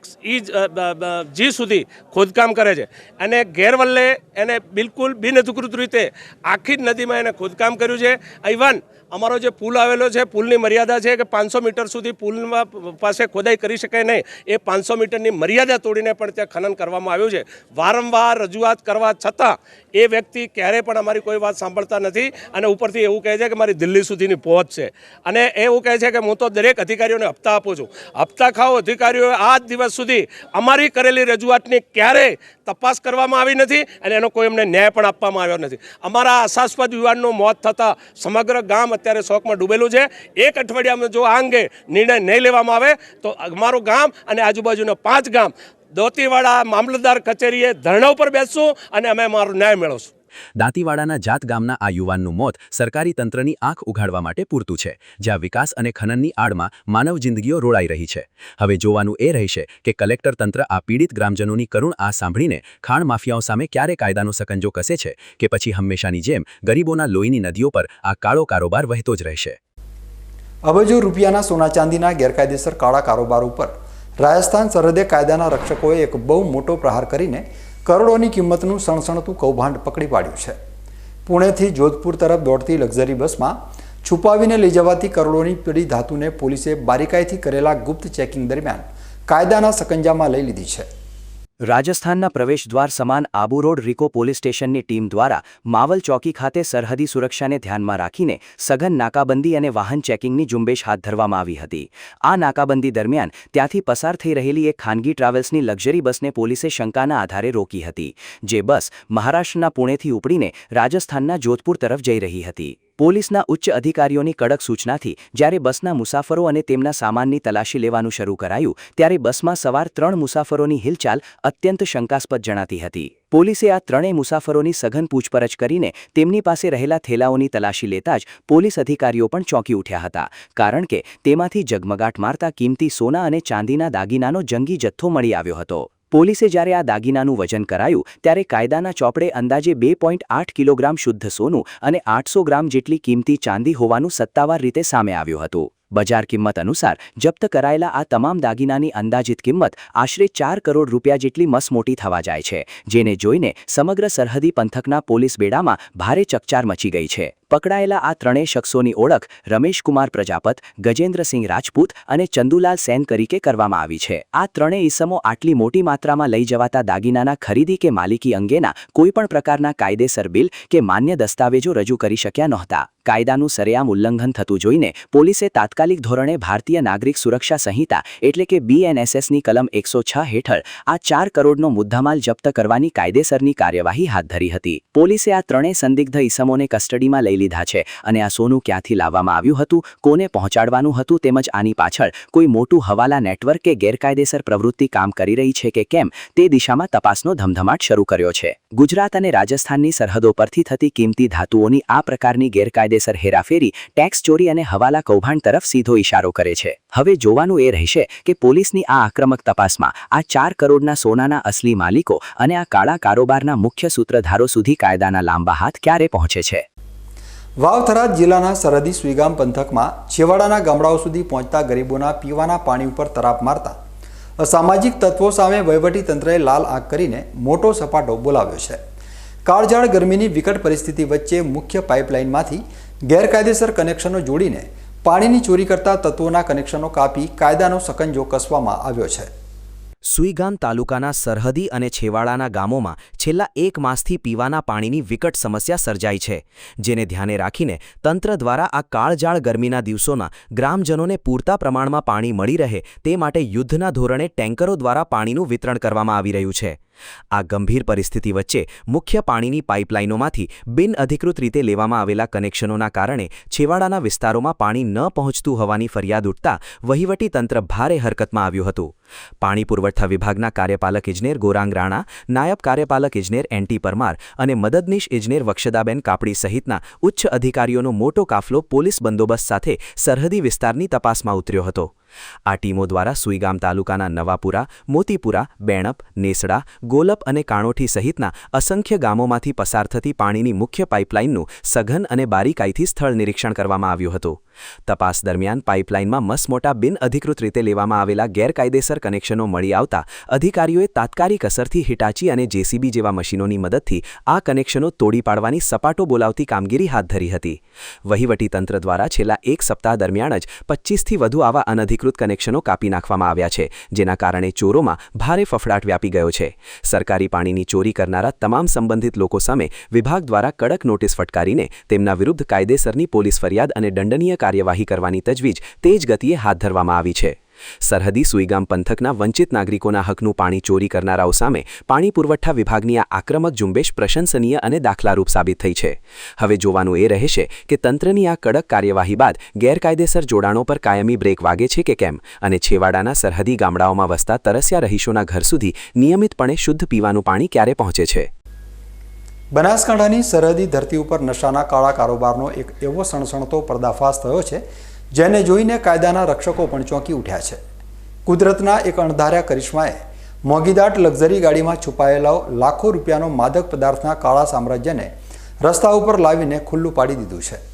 જી સુધી ખોદકામ કરે છે અને ગેરવલ્લે એને બિલકુલ બિનઅધિકૃત રીતે આખી જ નદીમાં એને ખોદકામ કર્યું છે. ઇવન અમારો જે પુલ આવેલો છે, પુલની મર્યાદા છે કે 500 મીટર સુધી પુલમાં પાસે ખોદાઈ કરી શકાય નહીં, એ 500 મીટરની મર્યાદા તોડીને પણ ત્યાં ખનન કરવામાં આવ્યું છે. વારંવાર રજૂઆત કરવા છતાં એ વ્યક્તિ ક્યારેય પણ અમારી કોઈ વાત સાંભળતા નથી અને ઉપરથી એવું કહે છે કે મારી દિલ્હી સુધીની પહોંચ છે અને એવું કહે છે કે હું તો દરેક અધિકારીઓને હપ્તા આપું છું. હપ્તા ખાઓ અધિકારીઓએ આજ દિવસ સુધી અમારી કરેલી રજૂઆતની ક્યારેય તપાસ કરવામાં આવી નથી અને એનો કોઈ અમને ન્યાય પણ આપવામાં આવ્યો નથી. અમારા આશાસ્પદ યુવાનનું મોત થતાં સમગ્ર ગામ અત્યારે શોકમાં ડૂબેલું છે. એક અઠવાડિયામાં જો આ અંગે નિર્ણય નહીં લેવામાં આવે તો અમારું ગામ અને આજુબાજુના 5 ગામ દોતીવાડા મામલતદાર કચેરીએ ધરણા ઉપર બેસશું અને અમે અમારો ન્યાય મેળવશું. દાંતીવાડાના જાત ગામના આ યુવાનનું મોત સરકારી તંત્રની આંખ ઉઘાડવા માટે પૂરતું છે, જ્યાં વિકાસ અને ખનનની આડમાં માનવ જિંદગીઓ રોળાઈ રહી છે. હવે જોવાનું એ રહેશે કે કલેક્ટર તંત્ર આ પીડિત ગ્રામજનોની કરુણ આ સાંભળીને ખાણ માફિયાઓ સામે ક્યારે કાયદાનો સકંજો કસે છે કે પછી હંમેશાની જેમ ગરીબોના લોહીની નદીઓ પર આ કાળો કારોબાર વહેતો જ રહેશે. અબજો રૂપિયાના સોના ચાંદીના ગેરકાયદેસર કાળા કારોબાર ઉપર રાજસ્થાન સરહદે કાયદાના રક્ષકોએ એક બહુ મોટો પ્રહાર કરીને કરોડોની કિંમતનું સણસણતું કૌભાંડ પકડી પાડ્યું છે. પુણેથી જોધપુર તરફ દોડતી લક્ઝરી બસમાં છુપાવીને લઈ જવાતી કરોડોની પીળી ધાતુને પોલીસે બારીકાઈથી કરેલા ગુપ્ત ચેકિંગ દરમિયાન કાયદાના સકંજામાં લઈ લીધી છે. રાજસ્થાનના પ્રવેશદ્વાર સમાન આબુ રોડ રિકો પોલીસ સ્ટેશનની ટીમ દ્વારા માવલ ચોકી ખાતે સરહદી સુરક્ષાને ધ્યાનમાં રાખીને સઘન નાકાબંધી અને વાહન ચેકિંગની ઝુંબેશ હાથ ધરવામાં આવી હતી. આ નાકાબંધી દરમિયાન ત્યાંથી પસાર થઈ રહેલી એક ખાનગી ટ્રાવેલ્સની લક્ઝરી બસને પોલીસે શંકાના આધારે રોકી હતી, જે બસ મહારાષ્ટ્રના પુણેથી ઉપડીને રાજસ્થાનના જોધપુર તરફ જઈ રહી હતી. પોલીસના ઉચ્ચ અધિકારીઓની કડક સૂચનાથી જ્યારે બસના મુસાફરો અને તેમના સામાનની તલાશી લેવાનું શરૂ કરાયું ત્યારે બસમાં સવાર 3 મુસાફરોની હિલચાલ અત્યંત શંકાસ્પદ જણાતી હતી. પોલીસે આ 3 મુસાફરોની સઘન પૂછપરછ કરીને તેમની પાસે રહેલા થેલાઓની તલાશી લેતા જ પોલીસ અધિકારીઓ પણ ચોંકી ઉઠ્યા હતા, કારણ કે તેમાંથી ઝગમગાટ મારતા કિંમતી સોના અને ચાંદીના દાગીનાનો જંગી જથ્થો મળી આવ્યો હતો. પોલીસે જ્યારે આ દાગીનાનું વજન કરાયું ત્યારે કાયદાના ચોપડે અંદાજે 2.8 કિલોગ્રામ શુદ્ધ સોનું અને 800 ગ્રામ જેટલી કિંમતી ચાંદી હોવાનું સત્તાવાર રીતે સામે આવ્યું હતું. બજાર કિંમત અનુસાર જપ્ત કરાયેલા આ તમામ દાગીનાની અંદાજિત કિંમત આશરે 4 કરોડ રૂપિયા જેટલી મસમોટી થવા જાય છે, જેને જોઈને સમગ્ર સરહદી પંથકના પોલીસ બેડામાં ભારે ચકચાર મચી ગઈ છે. પકડાયેલા આ 3 શખ્સોની ઓળખ રમેશકુમાર પ્રજાપત, ગજેન્દ્રસિંહ રાજપૂત અને ચંદુલાલ સેન તરીકે કરવામાં આવી છે. આ 3 ઈસમો આટલી મોટી માત્રામાં લઈ જવાતા દાગીનાના ખરીદી કે માલિકી અંગેના કોઈપણ પ્રકારના કાયદેસર બિલ કે માન્ય દસ્તાવેજો રજૂ કરી શક્યા નહોતા. કાયદાનું સરેઆમ ઉલ્લંઘન થતું જોઈને પોલીસે તાત્કાલિક ધોરણે ભારતીય નાગરિક સુરક્ષા સંહિતા એટલે કે BNSSની કલમ 106 હેઠળ આ 4 કરોડનો મુદ્દામાલ જપ્ત કરવાની કાયદેસરની કાર્યવાહી હાથ ધરી હતી. પોલીસે આ 3 સંદિગ્ધ ઈસમોને કસ્ટડીમાં લઈ લીધા છે અને આ સોનું ક્યાંથી લાવવામાં આવ્યું હતું, કોને પહોંચાડવાનું હતું તેમજ આની પાછળ કોઈ મોટું હવાલા નેટવર્ક કે ગેરકાયદેસર પ્રવૃત્તિ કામ કરી રહી છે કે કેમ તે દિશામાં તપાસનો ધમધમાટ શરૂ કર્યો છે. ગુજરાત અને રાજસ્થાનની સરહદો પરથી થતી કિંમતી ધાતુઓની આ પ્રકારની ગેરકાયદેસર હેરાફેરી ટેક્સ ચોરી અને હવાલા કૌભાંડ તરફ સીધો ઇશારો કરે છે. હવે જોવાનું એ રહેશે કે પોલીસની આ આક્રમક તપાસમાં આ 4 કરોડના સોનાના અસલી માલિકો અને આ કાળા કારોબારના મુખ્ય સૂત્રધારો સુધી કાયદાના લાંબા હાથ ક્યારે પહોંચે છે. વાવ-થરાદ જિલ્લાના સરહદી સુઈગામ પંથકમાં છેવાડાના ગામડાઓ સુધી પહોંચતા ગરીબોના પીવાના પાણી ઉપર તરાપ મારતા અસામાજિક તત્વો સામે વહીવટી તંત્રએ લાલ આંખ કરીને મોટો સપાટો બોલાવ્યો છે. કાળઝાળ ગરમીની વિકટ પરિસ્થિતિ વચ્ચે મુખ્ય પાઇપલાઇનમાંથી ગેરકાયદેસર કનેક્શનો જોડીને પાણીની ચોરી કરતા તત્વોના કનેક્શનો કાપી કાયદાનો સકંજો કસવામાં આવ્યો છે. સુઈગામ તાલુકાના સરહદી અને છેવાડાના ગામોમાં છેલ્લા 1 માસથી પીવાના પાણીની વિકટ સમસ્યા સર્જાઈ છે, જેને ધ્યાને રાખીને તંત્ર દ્વારા આ કાળઝાળ ગરમીના દિવસોના ગ્રામજનોને પૂરતા પ્રમાણમાં પાણી મળી રહે તે માટે યુદ્ધના ધોરણે ટેન્કરો દ્વારા પાણીનું વિતરણ કરવામાં આવી રહ્યું છે. આ ગંભીર પરિસ્થિતિ વચ્ચે મુખ્ય પાણીની પાઇપલાઇનોમાંથી બિનઅધિકૃત રીતે લેવામાં આવેલા કનેક્શનોના કારણે છેવાડાના વિસ્તારોમાં પાણી ન પહોંચતું હોવાની ફરિયાદ ઉઠતા વહીવટી તંત્ર ભારે હરકતમાં આવ્યું હતું. પાણી પુરવઠા વિભાગના કાર્યપાલક ઇજનેર ગોરાંગ રાણા, નાયબ કાર્યપાલક ઇજનેર NT પરમાર અને મદદનીશ ઇજનેર વક્ષદાબેન કાપડી સહિતના ઉચ્ચ અધિકારીઓનો મોટો કાફલો પોલીસ બંદોબસ્ત સાથે સરહદી વિસ્તારની તપાસમાં ઉતર્યો હતો. આ ટીમો દ્વારા સુઈગામ તાલુકાના નવાપુરા, મોતીપુરા, બેણપ, નેસડા, ગોલપ અને કાણોઠી સહિતના અસંખ્ય ગામોમાંથી પસાર થતી પાણીની મુખ્ય પાઇપલાઇનનું સઘન અને બારીકાઈથી સ્થળ નિરીક્ષણ કરવામાં આવ્યું હતું. તપાસ દરમિયાન પાઇપલાઇનમાં મસમોટા બિનઅધિકૃત રીતે લેવામાં આવેલા ગેરકાયદેસર કનેક્શનો મળી આવતા અધિકારીઓએ તાત્કાલિક અસરથી હિટાચી અને JCB જેવા મશીનોની મદદથી આ કનેક્શનો તોડી પાડવાની સપાટો બોલાવતી કામગીરી હાથ ધરી હતી. વહીવટી તંત્ર દ્વારા છેલ્લા 1 સપ્તાહ દરમિયાન જ 25થી વધુ આવા અનધિકૃત કનેક્શનો કાપી નાખવામાં આવ્યા છે, જેના કારણે ચોરોમાં ભારે ફફડાટ વ્યાપી ગયો છે. સરકારી પાણીની ચોરી કરનારા તમામ સંબંધિત લોકો સામે વિભાગ દ્વારા કડક નોટિસ ફટકારીને તેમના વિરુદ્ધ કાયદેસરની પોલીસ ફરિયાદ અને દંડનીય કાર્યવાહી કરવાની તજવીજ તેજ ગતિએ હાથ ધરવામાં આવી છે. સરહદી સુઈગામ પંથકના વંચિત નાગરિકોના હકનું પાણી ચોરી કરનારાઓ સામે પાણી પુરવઠા વિભાગની આ આક્રમક ઝુંબેશ પ્રશંસનીય અને દાખલારૂપ સાબિત થઈ છે. હવે જોવાનું એ રહેશે કે તંત્રની આ કડક કાર્યવાહી બાદ ગેરકાયદેસર જોડાણો પર કાયમી બ્રેક વાગે છે કે કેમ અને છેવાડાના સરહદી ગામડાઓમાં વસતા તરસ્યા રહીશોના ઘર સુધી નિયમિતપણે શુદ્ધ પીવાનું પાણી ક્યારે પહોંચે છે. બનાસકાંઠાની સરહદી ધરતી ઉપર નશાના કાળા કારોબારનો એક એવો સણસણતો પર્દાફાશ થયો છે જેને જોઈને કાયદાના રક્ષકો પણ ચોંકી ઉઠ્યા છે. કુદરતના એક અણધાર્યા કરિશ્માએ મોંઘીદાટ લક્ઝરી ગાડીમાં છુપાયેલા લાખો રૂપિયાનો માદક પદાર્થના કાળા સામ્રાજ્યને રસ્તા ઉપર લાવીને ખુલ્લું પાડી દીધું છે.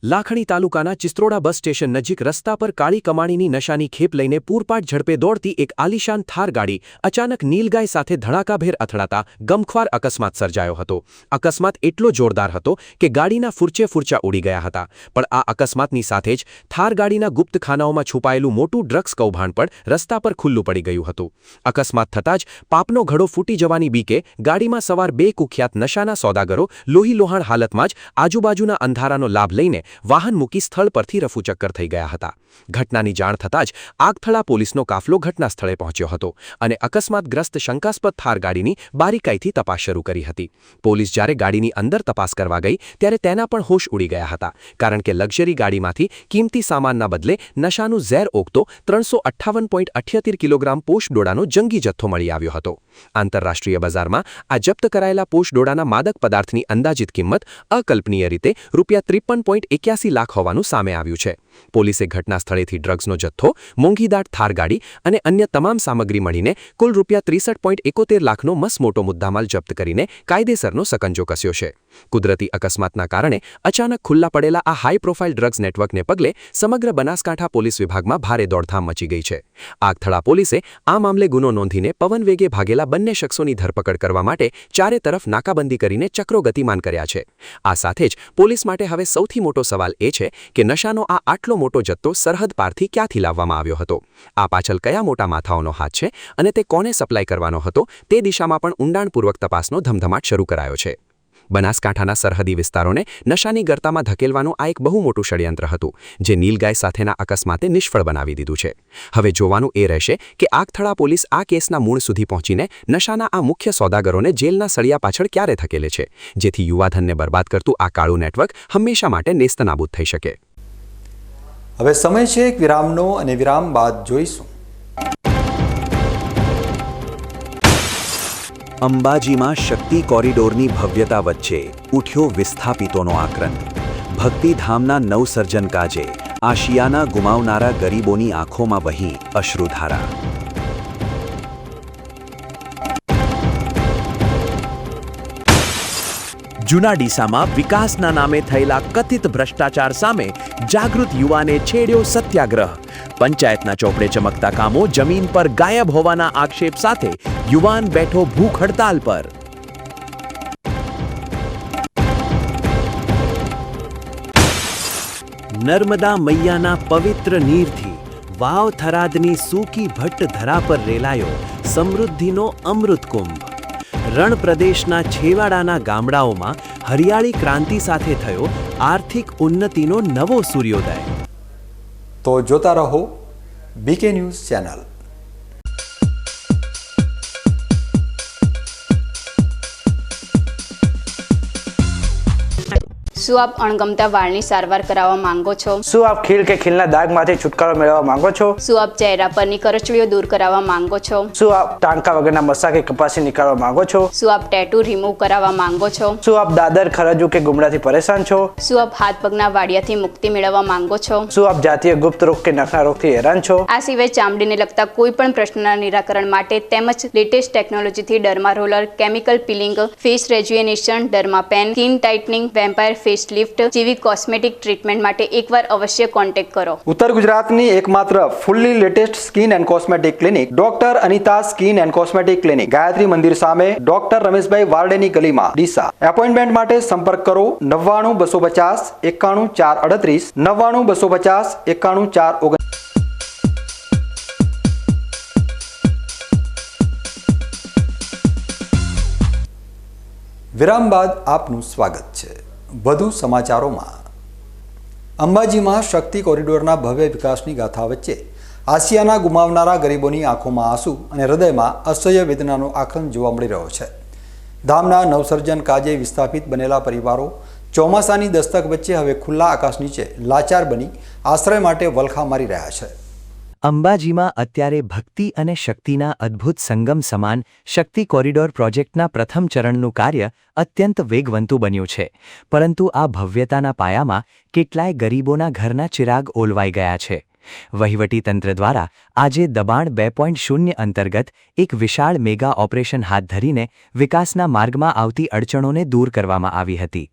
લાખણી તાલુકાના ચિત્રોડા બસ સ્ટેશન નજીક રસ્તા પર કાળી કમાણીની નશાની ખેપ લઈને પૂરપાટ ઝડપે દોડતી એક આલિશાન થાર ગાડી અચાનક નીલગાય સાથે ધડાકાભેર અથડાતા ગમખ્વાર અકસ્માત સર્જાયો હતો. અકસ્માત એટલો જોરદાર હતો કે ગાડીના ફૂરચે ફૂરચા ઉડી ગયા હતા. પણ આ અકસ્માતની સાથે જ થાર ગાડીના ગુપ્ત ખાનાઓમાં છુપાયેલું મોટું ડ્રગ્સ કૌભાંડ પણ રસ્તા પર ખુલ્લું પડી ગયું હતું. અકસ્માત થતાં જ પાપનો ઘડો ફૂટી જવાની બીકે ગાડીમાં સવાર 2 કુખ્યાત નશાના સોદાગરો લોહીલોહાણ હાલતમાં જ આજુબાજુના અંધારાનો લાભ લઈને વાહન મૂકી સ્થળ પરથી રફુચક્કર થઈ ગયા હતા. ઘટનાની જાણ થતાં જ આગથળા પોલીસનો કાફલો ઘટના સ્થળે પહોંચ્યો હતો અને અકસ્માતગ્રસ્ત શંકાસ્પદ થાર ગાડીની બારીકાઈથી તપાસ શરૂ કરી હતી. પોલીસ જ્યારે ગાડીની અંદર તપાસ કરવા ગઈ ત્યારે તેના પણ હોશ ઉડી ગયા હતા, કારણ કે લક્ઝરી ગાડીમાંથી કિંમતી સામાનના બદલે નશાનું ઝેર ઓગતો 358.78 કિલોગ્રામ પોષ ડોડાનો જંગી જથ્થો મળી આવ્યો હતો. આંતરરાષ્ટ્રીય બજારમાં આ જપ્ત કરાયેલા પોષ ડોડાના માદક પદાર્થની અંદાજિત કિંમત અકલ્પનીય રીતે ₹53.81 લાખ હોવાનું સામે આવ્યું છે. પોલીસે ઘટના સ્થળેથી ડ્રગ્સનો જથ્થો, મોંઘીદાટ થાર ગાડી અને અન્ય તમામ સામગ્રી મળીને કુલ ₹63.71 લાખનો મસમોટો મુદ્દામાલ જપ્ત કરીને કાયદેસરનો સકંજો કસ્યો છે. કુદરતી અકસ્માતના કારણે અચાનક ખુલ્લા પડેલા આ હાઈ પ્રોફાઇલ ડ્રગ્સ નેટવર્કને પગલે સમગ્ર બનાસકાંઠા પોલીસ વિભાગમાં ભારે દોડધામ મચી ગઈ છે. આગથળા પોલીસે આ મામલે ગુનો નોંધીને પવન વેગે ભાગેલા બંને શખ્સોની ધરપકડ કરવા માટે ચારે તરફ નાકાબંધી કરીને ચક્રો ગતિમાન કર્યા છે. આ સાથે જ પોલીસ માટે હવે સૌથી મોટો સવાલ એ છે કે નશાનો આ આટલો મોટો જથ્થો સરહદ પારથી ક્યાંથી લાવવામાં આવ્યો હતો? આ પાછળ કયા મોટા માથાઓનો હાથ છે અને તે કોને સપ્લાય કરવાનો હતો તે દિશામાં પણ ઊંડાણપૂર્વક તપાસનો ધમધમાટ શરૂ કરાયો છે. બનાસકાંઠાના સરહદી વિસ્તારોને નશાની ગર્તામાં ધકેલવાનું આ એક બહુ મોટું ષડયંત્ર હતું, જે નીલગાય સાથેના અકસ્માતે નિષ્ફળ બનાવી દીધું છે. હવે જોવાનું એ રહેશે કે આગથળા પોલીસ આ કેસના મૂળ સુધી પહોંચીને નશાના આ મુખ્ય સોદાગરોને જેલના સળિયા પાછળ ક્યારે ધકેલે છે, જેથી યુવાધનને બરબાદ કરતું આ કાળું નેટવર્ક હંમેશા માટે નેસ્તનાબૂદ થઈ શકે. હવે સમય છે એક વિરામનો અને વિરામ બાદ જોઈશું. અંબાજીમાં શક્તિ કોરિડોરની ભવ્યતા વચ્ચે ઉઠ્યો વિસ્થાપિતોનો આક્રંદ. ભક્તિધામના નવસર્જન કાજે આશિયાના ગુમાવનારા ગરીબોની આંખોમાં વહી અશ્રુધારા. જૂના ડીસામાં વિકાસના નામે થયેલા કથિત ભ્રષ્ટાચાર સામે જાગૃત યુવાને છેડ્યો સત્યાગ્રહ. પંચાયતના ચોપડે ચમકતા કામો જમીન પર ગાયબ હોવાના આક્ષેપ સાથે યુવાન બેઠો ભૂખ હડતાલ પર. નર્મદા મૈયાના પવિત્ર નીરથી વાવ થરાદની સૂકી ભટ્ટ ધરા પર રેલાયો સમૃદ્ધિનો અમૃત કુંભ. રણ પ્રદેશના છેવાડાના ગામડાઓમાં હરિયાળી ક્રાંતિ સાથે થયો આર્થિક ઉન્નતિનો નવો સૂર્યોદય. તો જોતા રહો બીકે ન્યૂઝ ચેનલ. શું આપ અણગમતા વાળની સારવાર કરાવવા માંગો છો? શું આપ ખીલ કે ખીલના દાગમાંથી છુટકારો મેળવવા માંગો છો? શું આપ ચહેરા પરની કરચલીઓ દૂર કરાવવા માંગો છો? શું આપ ટાંકા વગરના મસા કે કપાસી નીકાળવા માંગો છો? શું આપ ટેટુ રિમૂવ કરાવવા માંગો છો? શું આપ દાદર, ખરજુ કે ગુમડાથી પરેશાન છો? શું આપ હાથ પગના વાડિયાથી મુક્તિ મેળવવા માંગો છો? શું આપ જાતીય ગુપ્ત રોગ કે નખના રોગથી હેરાન છો? આ સિવાય ચામડીને લગતા કોઈ પણ પ્રશ્નના નિરાકરણ માટે તેમજ લેટેસ્ટ ટેકનોલોજીથી derma roller, chemical peeling, face rejuvenation, derma pen, skin tightening, vampire face lift જેવી કોસ્મેટિક ટ્રીટમેન્ટ માટે એકવાર અવશ્ય કોન્ટેક્ટ કરો. ઉત્તર ગુજરાતની એકમાત્ર fully latest skin and cosmetic clinic doctor Anita skin and cosmetic clinic, Gayatri Mandir સામે, ડોક્ટર રમેશભાઈ વારડેની ગલીમાં, ડીસા. એપોઇન્ટમેન્ટ માટે સંપર્ક કરો 99 250 91 438 99 250 91 439. વિરામ બાદ આપનું સ્વાગત છે. વધુ સમાચારોમાં. અંબાજીમાં શક્તિ કોરિડોરના ભવ્ય વિકાસની ગાથા વચ્ચે આસિયાના ગુમાવનારા ગરીબોની આંખોમાં આંસુ અને હૃદયમાં અસહ્ય વેદનાનો આક્રંદ જોવા મળી રહ્યો છે. ધામના નવસર્જન કાજે વિસ્થાપિત બનેલા પરિવારો ચોમાસાની દસ્તક વચ્ચે હવે ખુલ્લા આકાશ નીચે લાચાર બની આશ્રય માટે વલખા મારી રહ્યા છે. અંબાજીમાં અત્યારે ભક્તિ અને શક્તિના અદ્ભુત સંગમ સમાન શક્તિ કોરિડોર પ્રોજેક્ટના પ્રથમ ચરણનું કાર્ય અત્યંત વેગવંતું બન્યું છે, પરંતુ આ ભવ્યતાના પાયામાં કેટલાય ગરીબોના ઘરના ચિરાગ ઓલવાઈ ગયા છે. વહીવટીતંત્ર દ્વારા આજે દબાણ 2.0 અંતર્ગત એક વિશાળ મેગા ઓપરેશન હાથ ધરીને વિકાસના માર્ગમાં આવતી અડચણોને દૂર કરવામાં આવી હતી.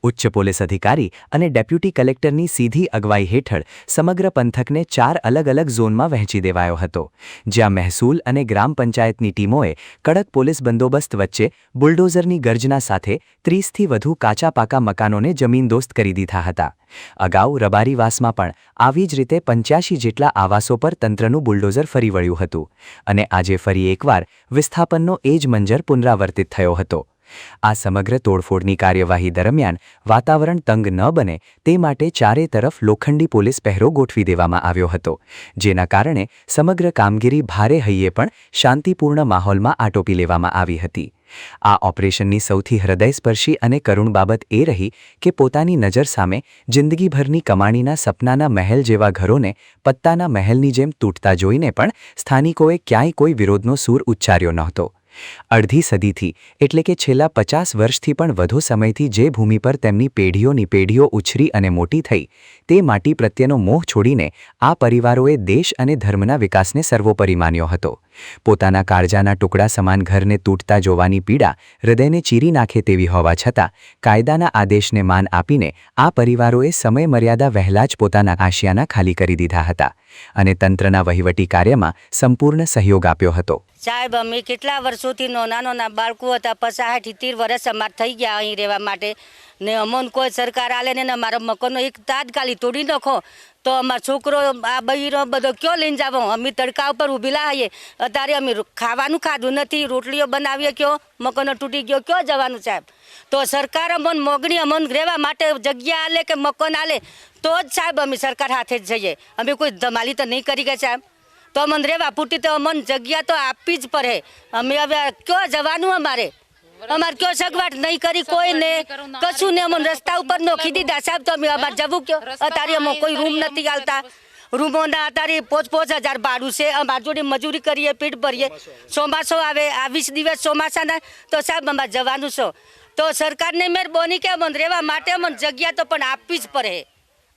ઉચ્ચ પોલીસ અધિકારી અને ડેપ્યુટી કલેક્ટરની સીધી અગવાઈ હેઠળ સમગ્ર પંથકને 4 અલગ અલગ ઝોનમાં વહેંચી દેવાયો હતો, જ્યાં મહેસૂલ અને ગ્રામ પંચાયતની ટીમોએ કડક પોલીસ બંદોબસ્ત વચ્ચે બુલડોઝરની ગર્જના સાથે 30થી વધુ કાચા પાકા મકાનોને જમીનદોસ્ત કરી દીધા હતા. અગાઉ રબારીવાસમાં પણ આવી જ રીતે 85 જેટલા આવાસો પર તંત્રનું બુલડોઝર ફરી વળ્યું હતું અને આજે ફરી એકવાર વિસ્થાપનનો એ જ મંજર પુનરાવર્તિત થયો હતો. આ સમગ્ર તોડફોડની કાર્યવાહી દરમિયાન વાતાવરણ તંગ ન બને તે માટે ચારે તરફ લોખંડી પોલીસ પહેરો ગોઠવી દેવામાં આવ્યો હતો, જેના કારણે સમગ્ર કામગીરી ભારે હૈયે પણ શાંતિપૂર્ણ માહોલમાં આટોપી લેવામાં આવી હતી. આ ઓપરેશનની સૌથી હૃદયસ્પર્શી અને કરુણ બાબત એ રહી કે પોતાની નજર સામે જિંદગીભરની કમાણીના સપનાના મહેલ જેવા ઘરોને પત્તાના મહેલની જેમ તૂટતા જોઈને પણ સ્થાનિકોએ ક્યાંય કોઈ વિરોધનો સૂર ઉચ્ચાર્યો નહોતો. અડધી સદીથી એટલે કે છેલ્લા 50 વર્ષથી પણ વધુ સમયથી જે ભૂમિ પર તેમની પેઢીઓની પેઢીઓ ઉછરી અને મોટી થઈ, તે માટી પ્રત્યેનો મોહ છોડીને આ પરિવારોએ દેશ અને ધર્મના વિકાસને સર્વોપરી માન્યો હતો. પોતાના કાળજાના ટુકડા સમાન ઘરને તૂટતા જોવાની પીડા હૃદયને ચીરી નાખે તેવી હોવા છતાં કાયદાના આદેશને માન આપીને આ પરિવારોએ સમય મર્યાદા વહેલા જ પોતાના આશિયાના ખાલી કરી દીધા હતા અને તંત્રના વહીવટી કાર્યમાં સંપૂર્ણ સહયોગ આપ્યો હતો. સાહેબ, અમે કેટલા વર્ષોથી નાના બાળકો હતા, 50-70 વર્ષ અમાર થઈ ગયા અહીં રહેવા માટે ને અમોન કોઈ સરકાર આલે ને અમારા મકાનનો એક તાત્કાલિક તોડી નાખો તો અમારો છોકરો આ બહીરો બધો ક્યાં લઈને જાવ? અમે તડકા ઉપર ઊભેલા હઈએ, અત્યારે અમે ખાવાનું ખાધું નથી, રોટલીઓ બનાવીએ કયો, મકાનો તૂટી ગયો, ક્યાં જવાનું સાહેબ? તો સરકાર અમોન મોગણી અમોન રહેવા માટે જગ્યા આલે કે મકાન આલે તો જ સાહેબ અમે સરકાર હાથે જ જઈએ. અમે કોઈ ધમાલી તો નહીં કરી ગયા સાહેબ. તો અમને રહેવા પૂરતી તો અમને જગ્યા તો આપવી જ પડે. અમે હવે ક્યાં જવાનું? અમારે ક્યાં સગવડ નહીં કરી કોઈને, કશું ને અમને રસ્તા ઉપર નોખી દીધા સાહેબ. તો અમે અમારે જવું ક્યાં? અત્યારે અમે કોઈ રૂમ નથી આલતા. રૂમોના અત્યારે 5-5 હજાર ભાડું છે. અમારી જોડે મજૂરી કરીએ, પેટ ભરીએ. ચોમાસો આવે, આ 20 દિવસ ચોમાસાના તો સાહેબ અમારે જવાનું છે. તો સરકારને મહેરબાની કે અમને રહેવા માટે અમને જગ્યા તો પણ આપવી જ પડે.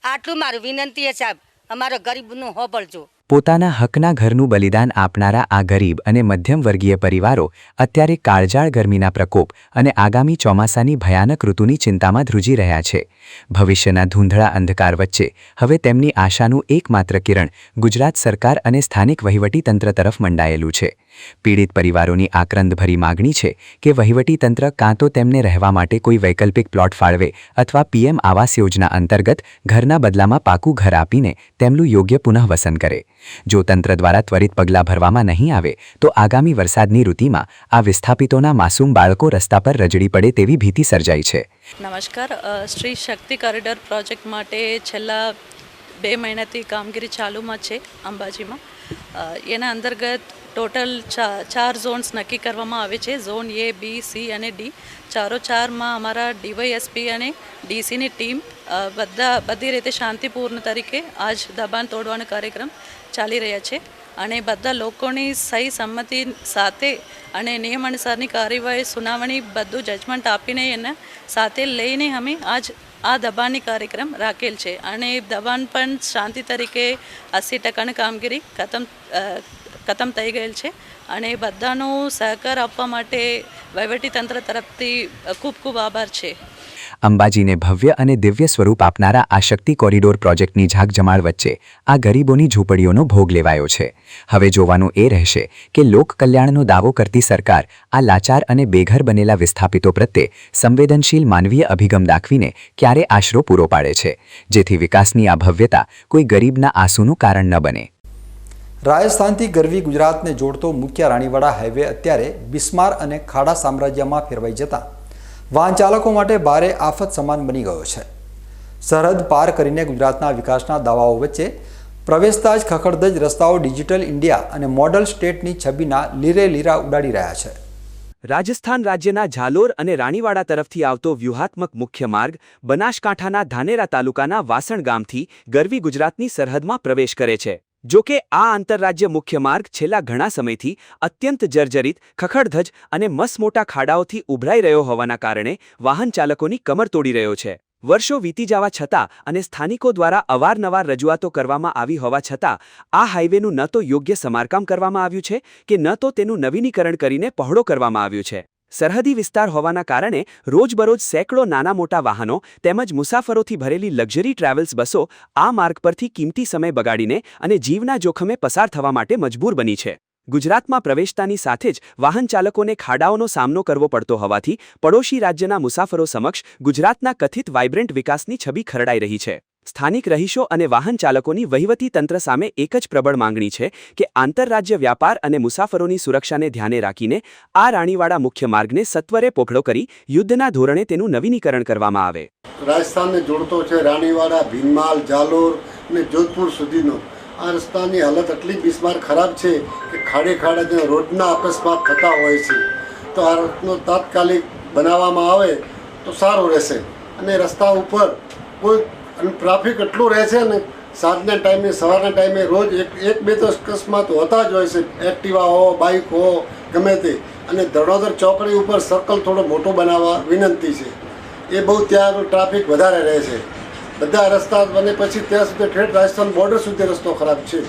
આટલું મારું વિનંતી છે સાહેબ, અમારા ગરીબનું હોબળજો. પોતાના હકના ઘરનું બલિદાન આપનારા આ ગરીબ અને મધ્યમ વર્ગીય પરિવારો અત્યારે કાળજાળ ગરમીના પ્રકોપ અને આગામી ચોમાસાની ભયાનક ઋતુની ચિંતામાં ધ્રુજી રહ્યા છે. ભવિષ્યના ધૂંધળા અંધકાર વચ્ચે હવે તેમની આશાનું એકમાત્ર કિરણ ગુજરાત સરકાર અને સ્થાનિક વહીવટીતંત્ર તરફ મંડાયેલું છે. પીડિત પરિવારોની આક્રંદભરી માગણી છે કે વહીવટીતંત્ર કાં તો તેમને રહેવા માટે કોઈ વૈકલ્પિક પ્લોટ ફાળવે અથવા PM આવાસ યોજના અંતર્ગત ઘરના બદલામાં પાકું ઘર આપીને તેમનું યોગ્ય પુનઃવસન કરે. જો તંત્ર દ્વારા ત્વરિત પગલાં ભરવામાં નહીં આવે તો આગામી વરસાદની ઋતુમાં આ વિસ્થાપિતોના માસૂમ બાળકો રસ્તા પર રજડી પડે તેવી ભીતિ સર્જાઈ છે. નમસ્કાર. સ્ત્રી શક્તિ કોરિડોર પ્રોજેક્ટ માટે છેલ્લા 2 મહિનાથી કામગીરી ચાલુમાં છે અંબાજીમાં. એના અંતર્ગત ટોટલ 4 ઝોન્સ નક્કી કરવામાં આવે છે. ઝોન A, B, C અને D. 4માં અમારા DYSP અને DCની ટીમ બધી રીતે શાંતિપૂર્ણ તરીકે આજ દબાણ તોડવાનો કાર્યક્રમ ચાલી રહ્યા છે અને બધા લોકોની સહી સંમતિ સાથે અને નિયમ અનુસારની કાર્યવાહી સુનાવણી બધું જજમેન્ટ આપીને એને સાથે લઈને અમે આજ આ દબાણની કાર્યક્રમ રાખેલ છે અને દબાણ પણ શાંતિ તરીકે 80% કામગીરી ખતમ થઈ ગયેલ છે અને બધાનો સહકાર આપવા માટે વહીવટીતંત્ર તરફથી ખૂબ ખૂબ આભાર છે. અંબાજીને ભવ્ય અને દિવ્ય સ્વરૂપ આપનારા આ શક્તિ કોરિડોર પ્રોજેક્ટની ઝાકઝમાળ વચ્ચે આ ગરીબોની ઝૂંપડીઓનો ભોગ લેવાયો છે. હવે જોવાનું એ રહેશે કે લોક કલ્યાણનો દાવો કરતી સરકાર આ લાચાર અને બેઘર બનેલા વિસ્થાપિતો પ્રત્યે સંવેદનશીલ માનવીય અભિગમ દાખવીને ક્યારે આશરો પૂરો પાડે છે, જેથી વિકાસની આ ભવ્યતા કોઈ ગરીબના આંસુનું કારણ ન બને. રાજસ્થાનથી ગરવી ગુજરાતને જોડતો મુખ્ય રાણીવાડા હાઈવે અત્યારે બિસ્માર અને ખાડા સામ્રાજ્યમાં ફેરવાઈ જતા વાહન ચાલકો માટે ભારે આફત સમાન બની ગયો છે. સરહદ પાર કરીને ગુજરાતના વિકાસના દાવાઓ વચ્ચે પ્રવેશતા જ ખખડધજ રસ્તાઓ ડિજિટલ ઇન્ડિયા અને મોડલ સ્ટેટની છબીના લીરે લીરા ઉડાડી રહ્યા છે. રાજસ્થાન રાજ્યના ઝાલોર અને રાણીવાડા તરફથી આવતો વ્યૂહાત્મક મુખ્ય માર્ગ બનાસકાંઠાના ધાનેરા તાલુકાના વાસણ ગામથી ગરવી ગુજરાતની સરહદમાં પ્રવેશ કરે છે. જો કે આ આંતરરાજ્ય મુખ્ય માર્ગ છેલ્લા ઘણા સમયથી અત્યંત જર્જરિત, ખખડધજ અને મસમોટા ખાડાઓથી ઉભરાઈ રહ્યો હોવાના કારણે વાહન ચાલકોની કમર તોડી રહ્યો છે. વર્ષો વીતી જવા છતાં અને સ્થાનિકો દ્વારા અવારનવાર રજૂઆતો કરવામાં આવી હોવા છતાં આ હાઈવેનું ન તો યોગ્ય સમારકામ કરવામાં આવ્યું છે કે ન તો તેનું નવીનીકરણ કરીને પહોળો કરવામાં આવ્યું છે. સરહદી વિસ્તાર હોવાના કારણે રોજબરોજ સેંકડો નાના મોટા વાહનો તેમજ મુસાફરોથી ભરેલી લક્ઝરી ટ્રાવેલ્સ બસો આ માર્ગ પરથી કિંમતી સમય બગાડીને અને જીવના જોખમે પસાર થવા માટે મજબૂર બની છે. ગુજરાતમાં પ્રવેશતાની સાથે જ વાહન ચાલકોને ખાડાઓનો સામનો કરવો પડતો હોવાથી પડોશી રાજ્યના મુસાફરો સમક્ષ ગુજરાતના કથિત વાઇબ્રન્ટ વિકાસની છબી ખરડાઈ રહી છે. સ્થાનિક રહીશો અને વાહન ચાલકોની વહીવટી તંત્ર સામે એક જ પ્રબળ માંગણી છે કે આંતરરાજ્ય વ્યાપાર અને મુસાફરોની સુરક્ષાને ધ્યાને રાખીને આ રાણીવાડા મુખ્ય માર્ગને સત્વરે પોખડો કરી યુદ્ધના ધોરણે તેનું નવીનીકરણ કરવામાં આવે. રાજસ્થાનને જોડતો છે રાણીવાડા, ભીનમાલ, જાલોર અને જોધપુર સુધીનો આ રસ્તાની હાલત એટલી બિસ્માર ખરાબ છે કે ખાડે ખાડા રોડના અકસ્માત થતા હોય છે. તો આ રસ્તો તાત્કાલિક બનાવવામાં આવે તો સારું રહેશે. અને રસ્તા ઉપર કોઈ ટ્રાફિક એટલું રહે છે ને સાંજના ટાઈમે સવારના ટાઈમે રોજ એક બે તો અકસ્માત હોતા જ હોય છે. એક્ટિવા હો, બાઇક હો, ગમે તે. અને ધડોધર ચોકડી ઉપર સર્કલ થોડો મોટો બનાવવા વિનંતી છે. એ બહુ ત્યાં ટ્રાફિક વધારે રહે છે. બધા રસ્તા બને પછી ત્યાં સુધી ઠેઠ રાજસ્થાન બોર્ડર સુધી રસ્તો ખરાબ છે.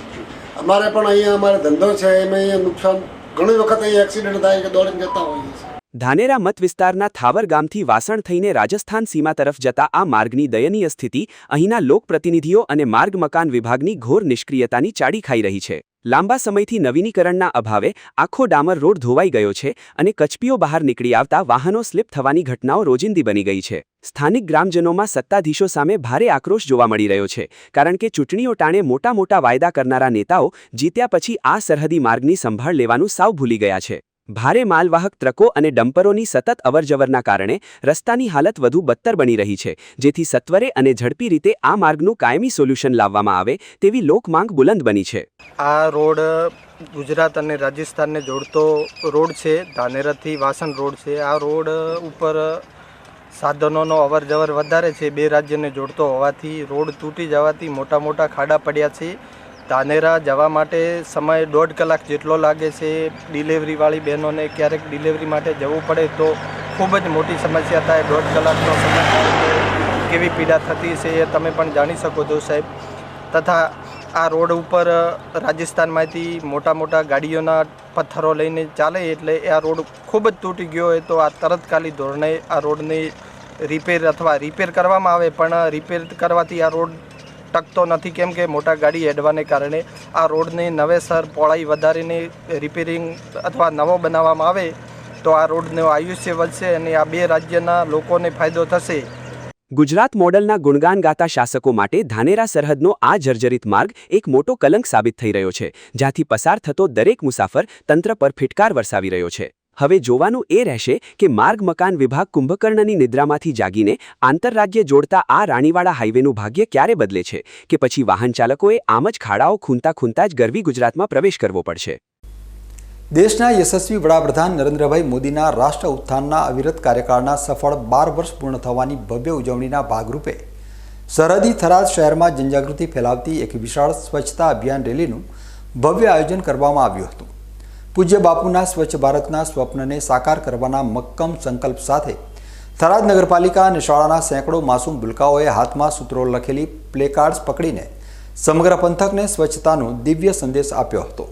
અમારે પણ અહીંયા અમારે ધંધો છે એમાં અહીંયા નુકસાન ઘણી વખત અહીંયા એક્સિડન્ટ થાય કે દોડીને જતા હોઈએ છીએ. ધાનેરા મત વિસ્તારના થાવર ગામથી વાસણ થઈને રાજસ્થાન સીમા તરફ જતા આ માર્ગની દયનીય સ્થિતિ અહીંના લોકપ્રતિનિધિઓ અને માર્ગ મકાન વિભાગની ઘોર નિષ્ક્રિયતાની ચાડી ખાઈ રહી છે. લાંબા સમયથી નવીનીકરણના અભાવે આખો ડામર રોડ ધોવાઈ ગયો છે અને કચપીઓ બહાર નીકળી આવતા વાહનો સ્લીપ થવાની ઘટનાઓ રોજિંદી બની ગઈ છે. સ્થાનિક ગ્રામજનોમાં સત્તાધીશો સામે ભારે આક્રોશ જોવા મળી રહ્યો છે, કારણ કે ચૂંટણીઓ ટાણે મોટા મોટા વાયદા કરનારા નેતાઓ જીત્યા પછી આ સરહદી માર્ગની સંભાળ લેવાનું સાવ ભૂલી ગયા છે. ભારે માલવાહક ટ્રકો અને ડમ્પરોની સતત અવરજવરના કારણે રસ્તાની હાલત વધુ બદતર બની રહી છે, જેથી સત્વરે અને ઝડપી રીતે આ માર્ગનું કાયમી સોલ્યુશન લાવવામાં આવે તેવી લોકમાંગ બુલંદ બની છે. આ રોડ ગુજરાત અને રાજસ્થાનને જોડતો રોડ છે. ધાનેરાથી વાસણ રોડ છે. આ રોડ ઉપર સાધનોનો અવરજવર વધારે છે. બે રાજ્યને જોડતો હોવાથી રોડ તૂટી જવાથી મોટા મોટા ખાડા પડ્યા છે. ધાનેરા જવા માટે સમય 1.5 કલાક જેટલો લાગે છે. ડિલિવરીવાળી બહેનોને ક્યારેક ડિલિવરી માટે જવું પડે તો ખૂબ જ મોટી સમસ્યા થાય. 1.5 કલાકનો સમય થાય કેવી પીડા થતી છે એ તમે પણ જાણી શકો છો સાહેબ. તથા આ રોડ ઉપર રાજસ્થાનમાંથી મોટા મોટા ગાડીઓના પથ્થરો લઈને ચાલે એટલે આ રોડ ખૂબ જ તૂટી ગયો હોય તો આ તરતકાલી ધોરણે આ રોડને રિપેર કરવામાં આવે. પણ રિપેર કરવાથી આ રોડ ટકતો નથી, કેમ કે મોટા ગાડી હેડવાને કારણે આ રોડને નવેસર પહોળાઈ વધારીને રિપેરિંગ અથવા નવો બનાવવામાં આવે તો આ રોડનું આયુષ્ય વધશે અને આ બે રાજ્યના લોકોને ફાયદો થશે. ગુજરાત મોડલના ગુણગાન ગાતા શાસકો માટે ધાનેરા સરહદનો આ જર્જરિત માર્ગ એક મોટો કલંક સાબિત થઈ રહ્યો છે, જ્યાંથી પસાર થતો દરેક મુસાફર તંત્ર પર ફિટકાર વરસાવી રહ્યો છે. હવે જોવાનું એ રહેશે કે માર્ગ મકાન વિભાગ કુંભકર્ણની નિદ્રામાંથી જાગીને આંતરરાજ્ય જોડતા આ રાણીવાડા હાઈવેનું ભાગ્ય ક્યારે બદલે છે કે પછી વાહન ચાલકોએ આમ જ ખાડાઓ ખૂંતા જ ગરવી ગુજરાતમાં પ્રવેશ કરવો પડશે. દેશના યશસ્વી વડાપ્રધાન નરેન્દ્રભાઈ મોદીના રાષ્ટ્ર ઉત્થાનના અવિરત કાર્યકાળના સફળ 12 વર્ષ પૂર્ણ થવાની ભવ્ય ઉજવણીના ભાગરૂપે સરહદી થરાદ શહેરમાં જનજાગૃતિ ફેલાવતી એક વિશાળ સ્વચ્છતા અભિયાન રેલીનું ભવ્ય આયોજન કરવામાં આવ્યું હતું. પૂજ્ય બાપુના સ્વચ્છ ભારતના સ્વપ્નને સાકાર કરવાના મક્કમ સંકલ્પ સાથે થરાદ નગરપાલિકા અને શાળાના સેંકડો માસૂમ ભૂલકાઓએ હાથમાં સૂત્રો લખેલી પ્લેકાર્ડ્સ પકડીને સમગ્ર પંથકને સ્વચ્છતાનો દિવ્ય સંદેશ આપ્યો હતો.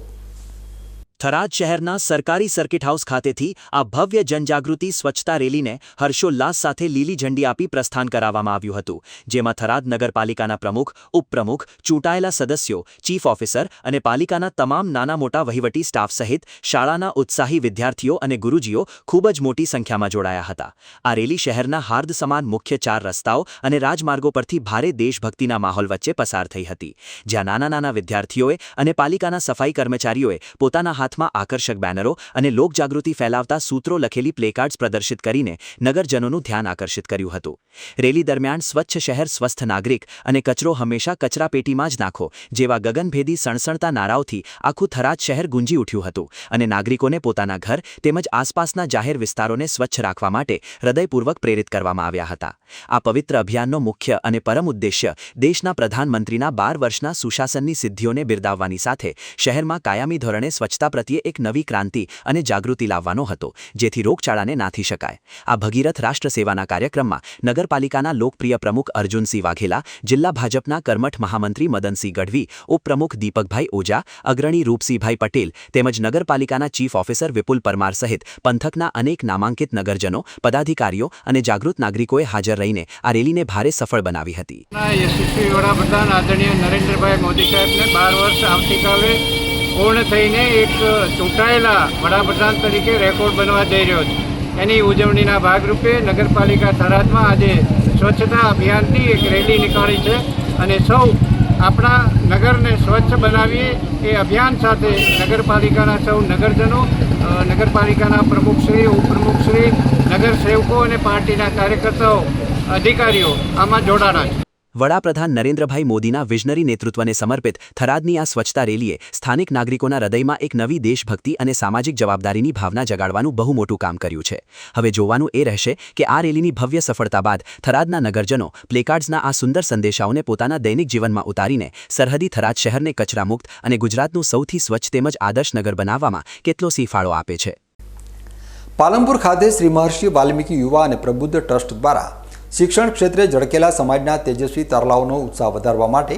થરાદ શહેરના સરકારી સર્કિટ હાઉસ ખાતેથી આ ભવ્ય જનજાગૃતિ સ્વચ્છતા રેલીને હર્ષોલ્લાસ સાથે લીલી ઝંડી આપી પ્રસ્થાન કરાવવામાં આવ્યું હતું, જેમાં થરાદ નગરપાલિકાના પ્રમુખ, ઉપપ્રમુખ, ચૂંટાયેલા સદસ્યો, ચીફ ઓફિસર અને પાલિકાના તમામ નાના મોટા વહીવટી સ્ટાફ સહિત શાળાના ઉત્સાહી વિદ્યાર્થીઓ અને ગુરુજીઓ ખૂબ જ મોટી સંખ્યામાં જોડાયા હતા. આ રેલી શહેરના હાર્દ સમાન મુખ્ય 4 રસ્તાઓ અને રાજમાર્ગો પરથી ભારે દેશભક્તિના માહોલ વચ્ચે પસાર થઈ હતી, જ્યાં નાના નાના વિદ્યાર્થીઓએ અને પાલિકાના સફાઈ કર્મચારીઓએ પોતાના હાથમાં આકર્ષક બેનરો અને લોકજાગૃતિ ફેલાવતા સૂત્રો લખેલી પ્લેકાર્ડ્સ પ્રદર્શિત કરીને નગરજનોનું ધ્યાન આકર્ષિત કર્યું હતું. રેલી દરમિયાન સ્વચ્છ શહેર સ્વસ્થ નાગરિક અને કચરો હંમેશા કચરાપેટીમાં જ નાખો જેવા ગગનભેદી સણસણતા નારાઓથી આખું થરાદ શહેર ગુંજી ઉઠ્યું હતું અને નાગરિકોને પોતાના ઘર તેમજ આસપાસના જાહેર વિસ્તારોને સ્વચ્છ રાખવા માટે હૃદયપૂર્વક પ્રેરિત કરવામાં આવ્યા હતા. આ પવિત્ર અભિયાનનો મુખ્ય અને પરમ ઉદ્દેશ્ય દેશના પ્રધાનમંત્રીના 12 વર્ષના સુશાસનની સિદ્ધિઓને બિરદાવવાની સાથે શહેરમાં કાયમી ધોરણે સ્વચ્છતા પ્રત્યે એક નવી ક્રાંતિ અને જાગૃતિ લાવવાનો હતો, જેથી રોગચાળાને નાથી શકાય. આ ભગીરથ રાષ્ટ્ર સેવાના કાર્યક્રમમાં નગરપાલિકાના લોકપ્રિય પ્રમુખ અર્જુનસિંહ વાઘેલા, જિલ્લા ભાજપના કર્મઠ મહામંત્રી મદનસિંહ ગઢવી, ઉપપ્રમુખ દીપકભાઈ ઓજા, અગ્રણી રૂપસિંહભાઈ પટેલ તેમજ નગરપાલિકાના ચીફ ઓફિસર વિપુલ પરમાર સહિત પંથકના અનેક નામાંકિત નગરજનો, પદાધિકારીઓ અને જાગૃત નાગરિકોએ હાજર રહીને આ રેલીને ભારે સફળ બનાવી હતી. યશસ્વી વડાપ્રધાન આદરણીય નરેન્દ્રભાઈ મોદી સાહેબને 12 વર્ષ આવતીકાલે પૂર્ણ થઈને એક ચૂંટાયેલા વડાપ્રધાન તરીકે રેકોર્ડ બનવા જઈ રહ્યો છે. એની ઉજવણીના ભાગરૂપે નગરપાલિકા થરાદમાં આજે સ્વચ્છતા અભિયાનથી એક રેલી નીકાળી છે અને સૌ આપણા નગરને સ્વચ્છ બનાવીએ એ અભિયાન સાથે નગરપાલિકાના સૌ નગરજનો, નગરપાલિકાના પ્રમુખશ્રી, ઉપપ્રમુખશ્રી, નગર સેવકો અને પાર્ટીના કાર્યકર્તાઓ, અધિકારીઓ આમાં જોડાણા છે. વડાપ્રધાન નરેન્દ્રભાઈ મોદીના વિઝનરી નેતૃત્વને સમર્પિત થરાદની આ સ્વચ્છતા રેલીએ સ્થાનિક નાગરિકોના હૃદયમાં એક નવી દેશભક્તિ અને સામાજિક જવાબદારીની ભાવના જગાડવાનું બહુ મોટું કામ કર્યું છે. હવે જોવાનું એ રહેશે કે આ રેલીની ભવ્ય સફળતા બાદ થરાદના નગરજનો પ્લેકાર્ડ્સના આ સુંદર સંદેશાઓને પોતાના દૈનિક જીવનમાં ઉતારીને સરહદી થરાદ શહેરને કચરામુક્ત અને ગુજરાતનું સૌથી સ્વચ્છ તેમજ આદર્શ નગર બનાવવામાં કેટલો ફાળો આપે છે. પાલનપુર ખાતે શ્રી મહર્ષિ વાલ્મીકી યુવા અને પ્રબુદ્ધ ટ્રસ્ટ દ્વારા શિક્ષણ ક્ષેત્રે ઝળકેલા સમાજના તેજસ્વી તારલાઓનો ઉત્સાહ વધારવા માટે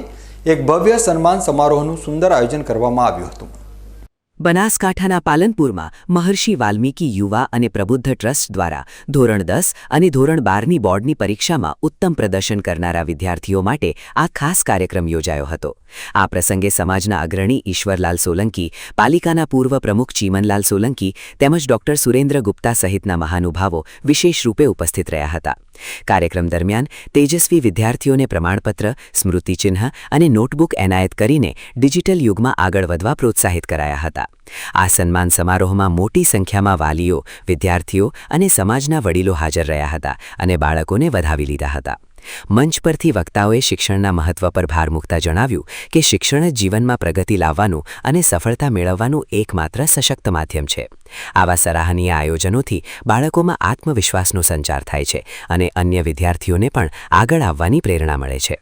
એક ભવ્ય સન્માન સમારોહનું સુંદર આયોજન કરવામાં આવ્યું હતું. બનાસકાંઠાના પાલનપુરમાં મહર્ષિ વાલ્મીકી યુવા અને પ્રબુદ્ધ ટ્રસ્ટ દ્વારા ધોરણ 10 અને ધોરણ 12ની બોર્ડની પરીક્ષામાં ઉત્તમ પ્રદર્શન કરનારા વિદ્યાર્થીઓ માટે આ ખાસ કાર્યક્રમ યોજાયો હતો. આ પ્રસંગે સમાજના અગ્રણી ઈશ્વરલાલ સોલંકી, પાલિકાના પૂર્વ પ્રમુખ ચીમનલાલ સોલંકી તેમજ ડોક્ટર સુરેન્દ્ર ગુપ્તા સહિતના મહાનુભાવો વિશેષ રૂપે ઉપસ્થિત રહ્યા હતા. કાર્યક્રમ દરમિયાન તેજસ્વી વિદ્યાર્થીઓને પ્રમાણપત્ર, સ્મૃતિચિહ્ન અને નોટબુક એનાયત કરીને ડિજિટલ યુગમાં આગળ વધવા પ્રોત્સાહિત કરાયા હતા. આ સન્માન સમારોહમાં મોટી સંખ્યામાં વાલીઓ, વિદ્યાર્થીઓ અને સમાજના વડીલો હાજર રહ્યા હતા અને બાળકોને વધાવી લીધા હતા. મંચ પરથી વક્તાઓએ શિક્ષણના મહત્વ પર ભાર મૂકતા જણાવ્યું કે શિક્ષણ જ જીવનમાં પ્રગતિ લાવવાનું અને સફળતા મેળવવાનું એકમાત્ર સશક્ત માધ્યમ છે. આવા સરાહનીય આયોજનોથી બાળકોમાં આત્મવિશ્વાસનો સંચાર થાય છે અને અન્ય વિદ્યાર્થીઓને પણ આગળ આવવાની પ્રેરણા મળે છે.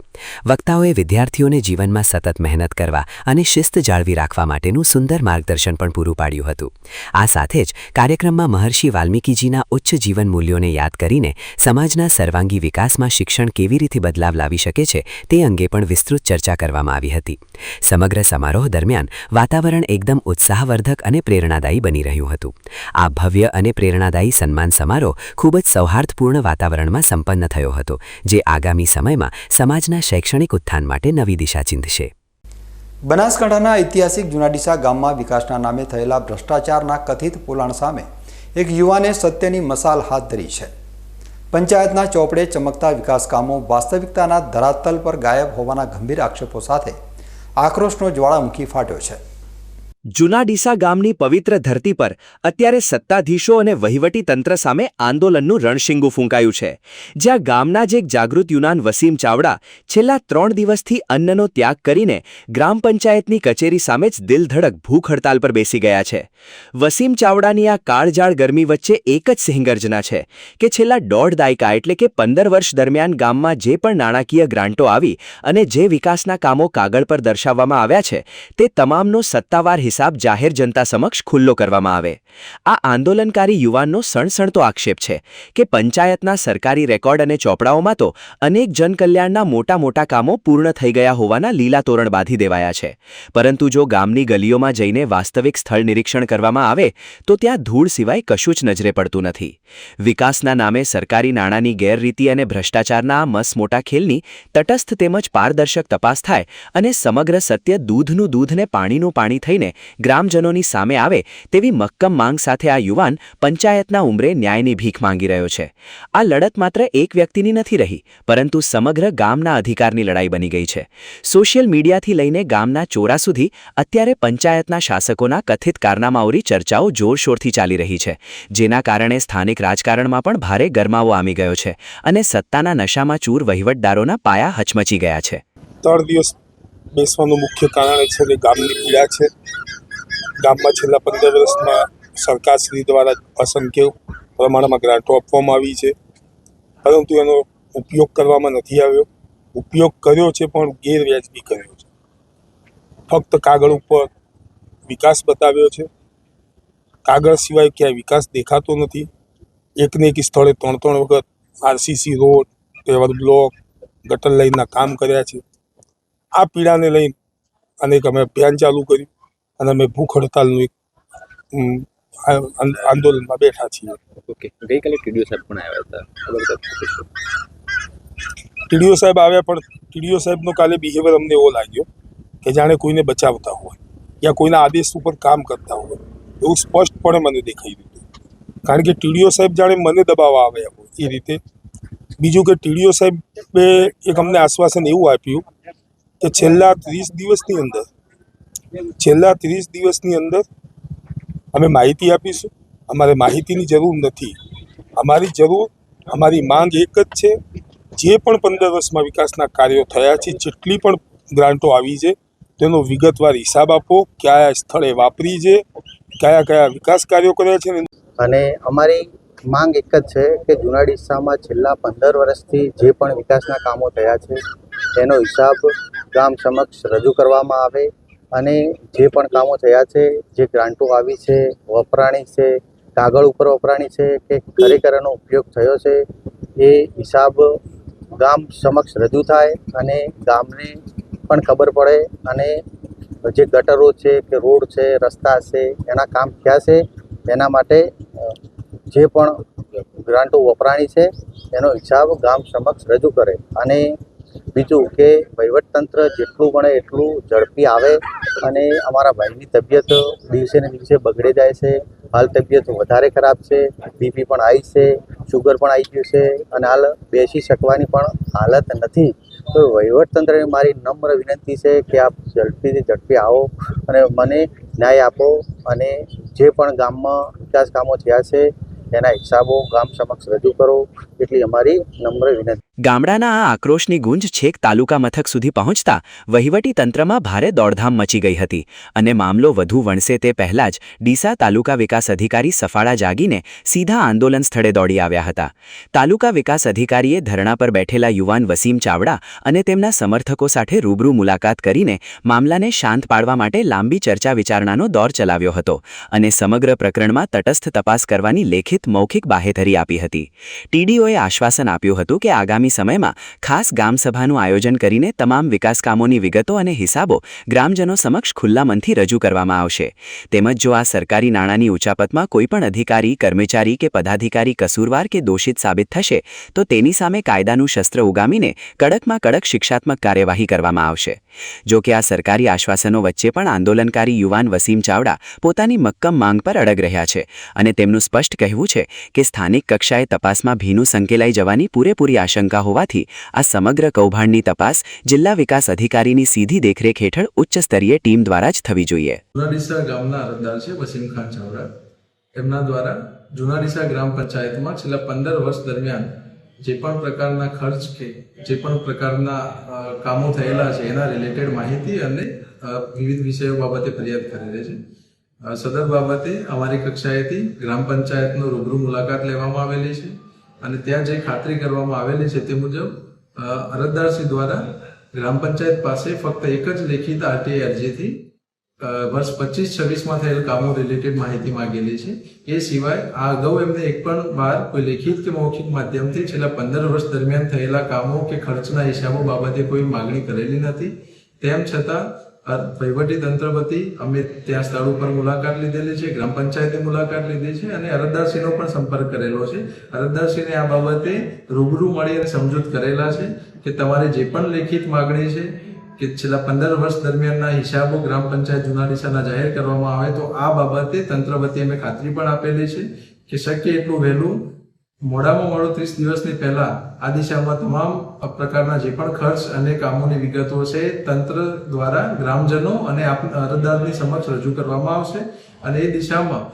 વક્તાઓએ વિદ્યાર્થીઓને જીવનમાં સતત મહેનત કરવા અને શિસ્ત જાળવી રાખવા માટેનું સુંદર માર્ગદર્શન પણ પૂરું પાડ્યું હતું. આ સાથે જ કાર્યક્રમમાં મહર્ષિ વાલ્મીકીજીના ઉચ્ચ જીવન મૂલ્યોને યાદ કરીને સમાજના સર્વાંગી વિકાસમાં શિક્ષણ કેવી રીતે બદલાવ લાવી શકે છે તે અંગે પણ વિસ્તૃત ચર્ચા કરવામાં આવી હતી. સમગ્ર સમારોહ દરમિયાન વાતાવરણ એકદમ ઉત્સાહવર્ધક અને પ્રેરણાદાયી બની રહ્યું હતું. આ ભવ્ય અને પ્રેરણાદાયી સન્માન સમારોહ ખૂબ જ સૌહાર્દપૂર્ણ વાતાવરણમાં સંપન્ન થયો હતો, જે આગામી સમયમાં સમાજના શૈક્ષણિક ઉત્થાન માટે નવી દિશા ચિંધશે. બનાસકાંઠાના ઐતિહાસિક જુનાડીસા ગામમાં વિકાસના નામે થયેલા ભ્રષ્ટાચારના કથિત પોલાણ સામે એક યુવાને સત્યની મશાલ હાથ ધરી છે. પંચાયતના ચોપડે ચમકતા વિકાસ કામો વાસ્તવિકતાના ધરાતલ પર ગાયબ હોવાના ગંભીર આક્ષેપો સાથે આક્રોશનો જ્વાળામુખી ફાટ્યો છે. જુનાડીસા ગામની પવિત્ર ધરતી પર અત્યારે સત્તાધીશો અને વહીવટી તંત્ર સામે આંદોલનનું રણશીંગું ફૂંકાયું છે. જ્યાં ગામના જ એક જાગૃત યુવાન વસીમ ચાવડા છેલ્લા 3 દિવસથી અન્નનો ત્યાગ કરીને ગ્રામ પંચાયતની કચેરી સામે જ દિલધડક ભૂખ હડતાલ પર બેસી ગયા છે. વસીમ ચાવડાની આ કાળજાળ ગરમી વચ્ચે એક જ સિંહગર્જના છે કે છેલ્લા 1.5 દાયકા એટલે કે 15 વર્ષ દરમિયાન ગામમાં જે પણ નાણાકીય ગ્રાન્ટો આવી અને જે વિકાસના કામો કાગળ પર દર્શાવવામાં આવ્યા છે તે તમામનો સત્તાવાર હિસાબ જાહેર જનતા સમક્ષ ખુલ્લો કરવામાં આવે. આ આંદોલનકારી યુવાનનો સણસણતો આક્ષેપ છે કે પંચાયતના સરકારી રેકોર્ડ અને ચોપડાઓમાં તો અનેક જનકલ્યાણના મોટા મોટા કામો પૂર્ણ થઈ ગયા હોવાના લીલા તોરણ બાંધી દેવાયા છે, પરંતુ જો ગામની ગલીઓમાં જઈને વાસ્તવિક સ્થળ નિરીક્ષણ કરવામાં આવે તો ત્યાં ધૂળ સિવાય કશું જ નજરે પડતું નથી. વિકાસના નામે સરકારી નાણાંની ગેરરીતિ અને ભ્રષ્ટાચારના આ મસમોટા ખેલની તટસ્થ તેમજ પારદર્શક તપાસ થાય અને સમગ્ર સત્ય દૂધનું દૂધ ને પાણીનું પાણી થઈને ગ્રામજનોની સામે આવે તેવી મક્કમ માંગ સાથે આ યુવાન પંચાયતના ઉંબરે ન્યાયની ભીખ માંગી રહ્યો છે. આ લડત માત્ર એક વ્યક્તિની નથી રહી, પરંતુ સમગ્ર ગામના અધિકારની લડાઈ બની ગઈ છે. સોશિયલ મીડિયાથી લઈને ગામના ચોરા સુધી અત્યારે પંચાયતના શાસકોના કથિત કારનામાઓની ચર્ચાઓ જોરશોરથી ચાલી રહી છે, જેના કારણે સ્થાનિક રાજકારણમાં પણ ભારે ગરમાવો આમી ગયો છે અને સત્તાના નશામાં ચૂર વહીવટદારોના પાયા હચમચી ગયા છે. 3 દિવસ બેસવાનું મુખ્ય કારણ છે કે ગામની પીડા છે. ગામમાં છેલ્લા 15 વર્ષમાં સરકારશ્રી દ્વારા અસંખ્ય પ્રમાણમાં ગ્રાન્ટો આપવામાં આવી છે, પરંતુ એનો ઉપયોગ કરવામાં નથી આવ્યો. ઉપયોગ કર્યો છે પણ ગેરવ્યાજબી કર્યો છે. ફક્ત કાગળ ઉપર વિકાસ બતાવ્યો છે, કાગળ સિવાય ક્યાંય વિકાસ દેખાતો નથી. એકને એક સ્થળે 3 વખત આરસીસી રોડ, પેવર બ્લોક, ગટર લાઇનના કામ કર્યા છે. આ પીડાને લઈને અને અમે અભિયાન ચાલુ કર્યું અને અમે ભૂખ હડતાલનું એક આંદોલનમાં બેઠા છીએ. ઓકે, ગઈકાલે ટીડીઓ સાહેબ પણ આવ્યા હતા. ટીડીઓ સાહેબ આવ્યા, પણ ટીડીઓ સાહેબનો કાલે બિહેવિયર અમને એવો લાગ્યો કે જાણે કોઈને બચાવતા હોય યા કોઈના આદેશ ઉપર કામ કરતા હોય એવું સ્પષ્ટપણે મને દેખાઈ દીધું. કારણ કે ટીડીઓ સાહેબ જાણે મને દબાવવા આવ્યા હોય એ રીતે. બીજું કે ટીડીઓ સાહેબે એક અમને આશ્વાસન એવું આપ્યું કે છેલ્લા 30 દિવસની અંદર અમે માહિતી આપીશું. અમારે માહિતીની જરૂર નથી. અમારી માંગ એક જ છે, જે પણ 15 વર્ષમાં વિકાસના કાર્યો થયા છે, જેટલી પણ ગ્રાન્ટો આવી છે તેનો વિગતવાર હિસાબ આપો. કયા સ્થળે વાપરી છે, કયા વિકાસ કાર્યો કર્યા છે. અને અમારી માંગ એક જ છે કે જૂના ડીસામાં છેલ્લા 15 વર્ષથી જે પણ વિકાસના કામો થયા છે તેનો હિસાબ ગામ સમક્ષ રજૂ કરવામાં આવે અને જે પણ કામો થયા છે, જે ગ્રાન્ટો આવી છે, વપરાણી છે, કાગળ ઉપર વપરાણી છે કે ખરેખર એનો ઉપયોગ થયો છે, એ હિસાબ ગામ સમક્ષ રજૂ થાય અને ગામને પણ ખબર પડે અને જે ગટરો છે કે રોડ છે, રસ્તા છે, એના કામ થયા છે, એના માટે જે પણ ગ્રાન્ટો વપરાણી છે એનો હિસાબ ગામ સમક્ષ રજૂ કરે. અને બીજું કે વહીવટતંત્ર જેટલું બને એટલું ઝડપી આવે અને અમારા ભાઈની તબિયત દિવસે ને દિવસે બગડે જાય છે. હાલ તબિયત વધારે ખરાબ છે, બીપી પણ આવી છે, શુગર પણ આવી ગયું છે અને હાલ બેસી શકવાની પણ હાલત નથી. તો વહીવટતંત્રને મારી નમ્ર વિનંતી છે કે આપ ઝડપીથી ઝડપી આવો અને મને ન્યાય આપો અને જે પણ ગામમાં વિકાસ કામો થયા છે એના હિસાબો ગામ સમક્ષ રજૂ કરો, એટલી અમારી નમ્ર વિનંતી. ગામડાના આ આક્રોશની ગુંજ છેક તાલુકા મથક સુધી પહોંચતા વહીવટી તંત્રમાં ભારે દોડધામ મચી ગઈ હતી અને મામલો વધુ વણસે તે પહેલા જ ડીસા તાલુકા વિકાસ અધિકારી સફાળા જાગીને સીધા આંદોલન સ્થળે દોડી આવ્યા હતા. તાલુકા વિકાસ અધિકારીએ ધરણા પર બેઠેલા યુવાન વસીમ ચાવડા અને તેમના સમર્થકો સાથે રૂબરૂ મુલાકાત કરીને મામલાને શાંત પાડવા માટે લાંબી ચર્ચા વિચારણાનો દોર ચલાવ્યો હતો અને સમગ્ર પ્રકરણમાં તટસ્થ તપાસ કરવાની લેખિત મૌખિક બાહેધરી આપી હતી. ટીડીઓએ આશ્વાસન આપ્યું હતું કે આગામી સમયમાં ખાસ ગામસભાનું આયોજન કરીને તમામ વિકાસ કામોની વિગતો અને હિસાબો ગ્રામજનો સમક્ષ ખુલ્લા મનથી રજૂ કરવામાં આવશે. તેમજ જો આ સરકારી નાણાંની ઉચાપતમાં કોઈપણ અધિકારી, કર્મચારી કે પદાધિકારી કસૂરવાર કે દોષિત સાબિત થશે તો તેની સામે કાયદાનું શસ્ત્ર ઉગામીને કડકમાં કડક શિક્ષાત્મક કાર્યવાહી કરવામાં આવશે. જો કે આ સરકારી આશ્વાસનો વચ્ચે પણ આંદોલનકારી યુવાન વસીમ ચાવડા પોતાની મક્કમ માંગ પર અડગ રહ્યા છે અને તેમનું સ્પષ્ટ કહેવું છે કે સ્થાનિક કક્ષાએ તપાસમાં ભીનું સંકેલાઈ જવાની પૂરેપૂરી આશંકા હોવાથી આ સમગ્ર કૌભાંડની તપાસ જિલ્લા વિકાસ અધિકારીની સીધી દેખરેખ હેઠળ ઉચ્ચ સ્તરીય ટીમ દ્વારા જ થવી જોઈએ. જૂના ડીસા ગામના અરજદાર છે વસીમ ખાન ચાવડા. એમના દ્વારા જૂના ડીસા ગ્રામ પંચાયતમાં છેલ્લા 15 વર્ષ દરમિયાન જે પણ પ્રકારના ખર્ચ કે જે પણ પ્રકારના કામો થયેલા છે એના રિલેટેડ માહિતી અને વિવિધ વિષયો બાબતે ફરિયાદ કરેલી છે. સદર બાબતે અમારી કક્ષાએથી ગ્રામ પંચાયતનો રૂબરૂ મુલાકાત લેવામાં આવેલી છે અને ત્યાં જે ખાતરી કરવામાં આવેલી છે તે મુજબ અરજદારશ્રી દ્વારા ગ્રામ પંચાયત પાસે ફક્ત એક જ લેખિત આરટીઆઈ અરજીથી વર્ષ 25-26માં થયેલ કામો રિલેટેડ માહિતી માંગેલી છે. એ સિવાય આ અગાઉ એમને એક પણ વાર કોઈ લેખિત કે મૌખિક માધ્યમથી છેલ્લા 15 વર્ષ દરમિયાન થયેલા કામો કે ખર્ચના હિસાબો બાબતે કોઈ માગણી કરેલી નથી. તેમ છતાં વહીવટી તંત્ર વતી અમે ત્યાં સ્થળ ઉપર મુલાકાત લીધેલી છે, ગ્રામ પંચાયતે મુલાકાત લીધી છે અને અરજદારશ્રીનો પણ સંપર્ક કરેલો છે. અરજદારશ્રીને આ બાબતે રૂબરૂ મળી અને સમજૂત કરેલા છે કે તમારે જે પણ લેખિત માગણી છે કે છેલ્લા 15 વર્ષ દરમિયાનના હિસાબો ગ્રામ પંચાયત જૂના ડીસાના જાહેર કરવામાં આવે તો આ બાબતે તંત્ર વતી અમે ખાતરી પણ આપેલી છે કે શક્ય એટલું વહેલું મોડામાં મોડું 30 દિવસની પહેલા આ દિશામાં તમામ પ્રકારના જે પણ ખર્ચ અને કામોની વિગતો છે તંત્ર દ્વારા ગ્રામજનો અને અરજદારની સમક્ષ રજૂ કરવામાં આવશે અને એ દિશામાં